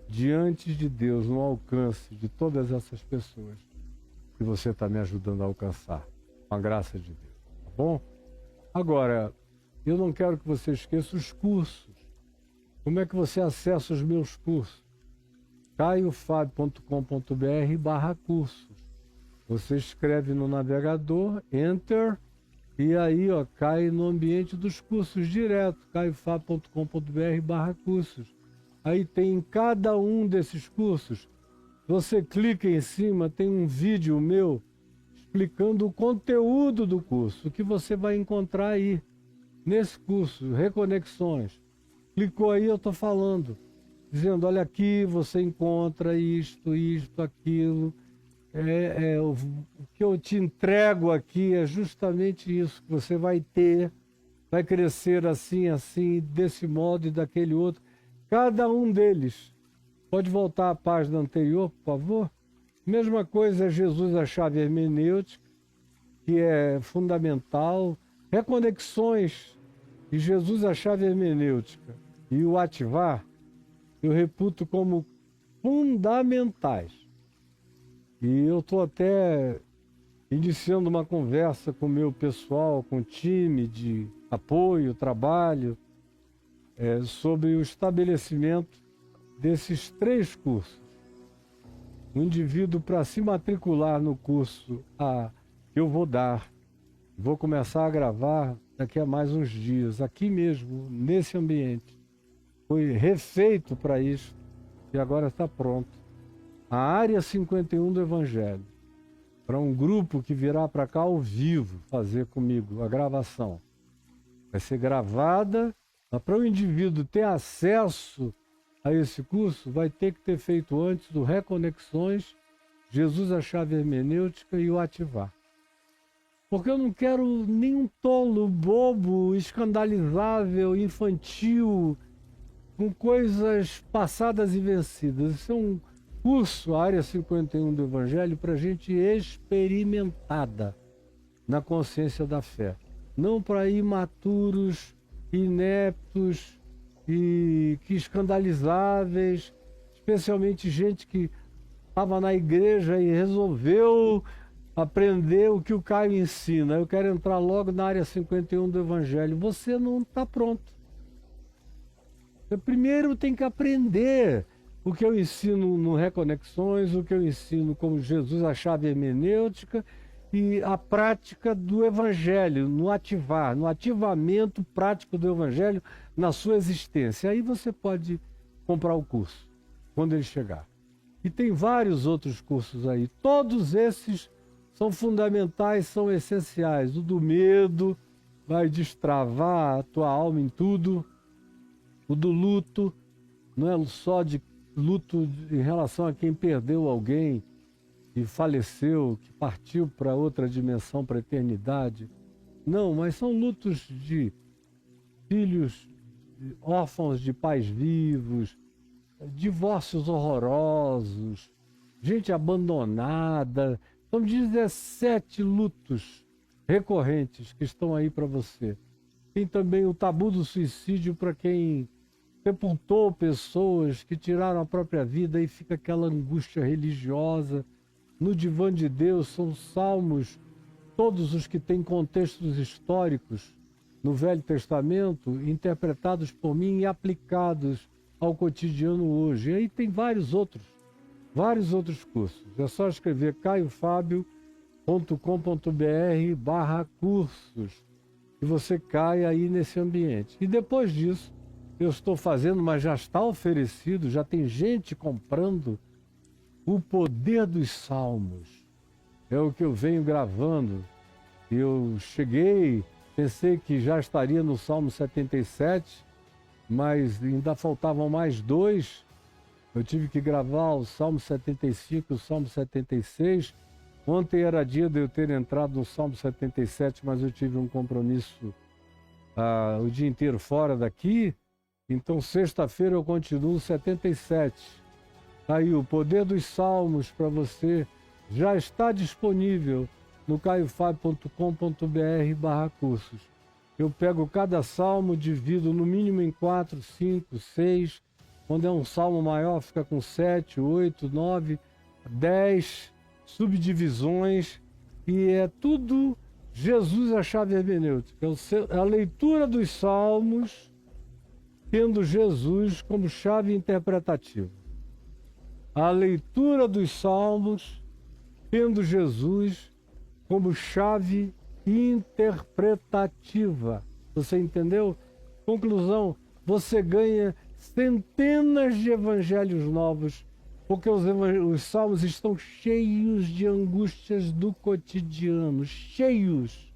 diante de Deus no alcance de todas essas pessoas que você está me ajudando a alcançar, com a graça de Deus, tá bom? Agora, eu não quero que você esqueça os cursos. Como é que você acessa os meus cursos? caiofabio.com.br/cursos. Você escreve no navegador, Enter, e aí cai no ambiente dos cursos direto, caiofabio.com.br/cursos. Aí tem em cada um desses cursos, você clica em cima, tem um vídeo meu explicando o conteúdo do curso, o que você vai encontrar aí nesse curso, Reconexões. Clicou aí, eu estou falando, dizendo, olha aqui, você encontra isto, aquilo. O que eu te entrego aqui é justamente isso, que você vai ter, vai crescer assim, desse modo e daquele outro. Cada um deles. Pode voltar à página anterior, por favor? Mesma coisa é Jesus, a chave hermenêutica, que é fundamental. Reconexões e Jesus, a chave hermenêutica e o ativar, eu reputo como fundamentais. E eu estou até iniciando uma conversa com o meu pessoal, com o time de apoio, trabalho, sobre o estabelecimento desses 3 cursos. O indivíduo, para se matricular no curso que eu vou dar, vou começar a gravar daqui a mais uns dias, aqui mesmo, nesse ambiente. Foi refeito para isso e agora está pronto. A área 51 do Evangelho, para um grupo que virá para cá ao vivo fazer comigo a gravação. Vai ser gravada, mas para o indivíduo ter acesso a esse curso, vai ter que ter feito antes do Reconexões, Jesus, a chave hermenêutica e o ativar. Porque eu não quero nenhum tolo, bobo, escandalizável, infantil, com coisas passadas e vencidas. Isso é um curso, a área 51 do Evangelho, para gente experimentada na consciência da fé. Não para imaturos, ineptos e que escandalizáveis, especialmente gente que estava na igreja e resolveu aprender o que o Caio ensina. Eu quero entrar logo na área 51 do Evangelho. Você não está pronto. Você primeiro tem que aprender o que eu ensino no Reconexões, o que eu ensino como Jesus, a chave hermenêutica, e a prática do Evangelho, no ativar, no ativamento prático do Evangelho na sua existência. Aí você pode comprar o curso, quando ele chegar. E tem vários outros cursos aí. Todos esses são fundamentais, são essenciais. O do medo vai destravar a tua alma em tudo. O do luto, não é só de luto em relação a quem perdeu alguém, que faleceu, que partiu para outra dimensão, para a eternidade. Não, mas são lutos de filhos órfãos de pais vivos, divórcios horrorosos, gente abandonada. São 17 lutos recorrentes que estão aí para você. Tem também o tabu do suicídio para quem sepultou pessoas que tiraram a própria vida e fica aquela angústia religiosa. No divã de Deus são salmos, todos os que têm contextos históricos no Velho Testamento, interpretados por mim e aplicados ao cotidiano hoje. E aí tem vários outros cursos. É só escrever caiofabio.com.br/cursos e você cai aí nesse ambiente. E depois disso, eu estou fazendo, mas já está oferecido, já tem gente comprando, o Poder dos Salmos. É o que eu venho gravando. Eu cheguei, pensei que já estaria no Salmo 77, mas ainda faltavam mais 2. Eu tive que gravar o Salmo 75 e o Salmo 76. Ontem era dia de eu ter entrado no Salmo 77, mas eu tive um compromisso o dia inteiro fora daqui. Então, sexta-feira eu continuo 77. Aí, o Poder dos Salmos para você já está disponível no caiofabio.com.br/cursos. Eu pego cada salmo, divido no mínimo em 4, 5, 6. Quando é um salmo maior, fica com 7, 8, 9, 10 subdivisões. E é tudo Jesus a chave hermenêutica. É a leitura dos salmos tendo Jesus como chave interpretativa. A leitura dos salmos tendo Jesus como chave interpretativa. Você entendeu? Conclusão, você ganha centenas de evangelhos novos, porque os salmos estão cheios de angústias do cotidiano, cheios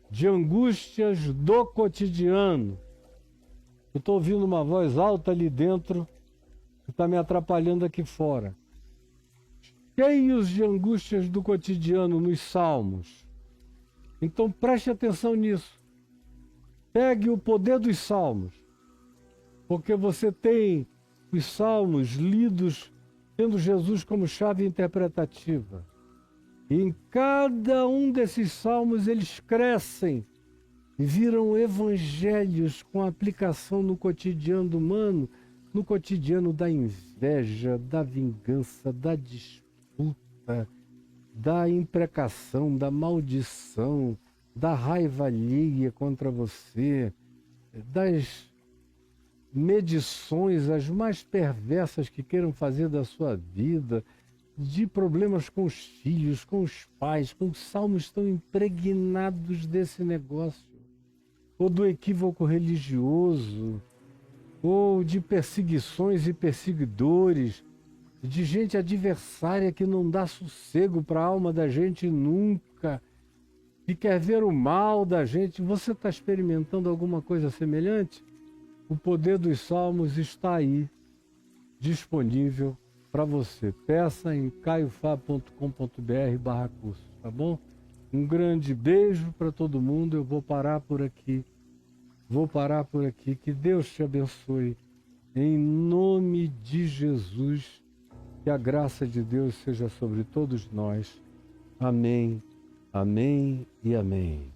de angústias do cotidiano. Eu estou ouvindo uma voz alta ali dentro que está me atrapalhando aqui fora. Cheios de angústias do cotidiano nos salmos. Então preste atenção nisso. Pegue o poder dos salmos, porque você tem os salmos lidos tendo Jesus como chave interpretativa. E em cada um desses salmos eles crescem e viram evangelhos com aplicação no cotidiano humano, no cotidiano da inveja, da vingança, da disputa, da imprecação, da maldição, da raiva alheia contra você, das medições as mais perversas que queiram fazer da sua vida, de problemas com os filhos, com os pais, com os salmos estão impregnados desse negócio, ou do equívoco religioso, ou de perseguições e perseguidores, de gente adversária que não dá sossego para a alma da gente nunca, que quer ver o mal da gente. Você está experimentando alguma coisa semelhante? O poder dos salmos está aí, disponível para você. Peça em caiofab.com.br/curso, tá bom? Um grande beijo para todo mundo. Eu vou parar por aqui. Que Deus te abençoe. Em nome de Jesus, que a graça de Deus seja sobre todos nós. Amém, amém e amém.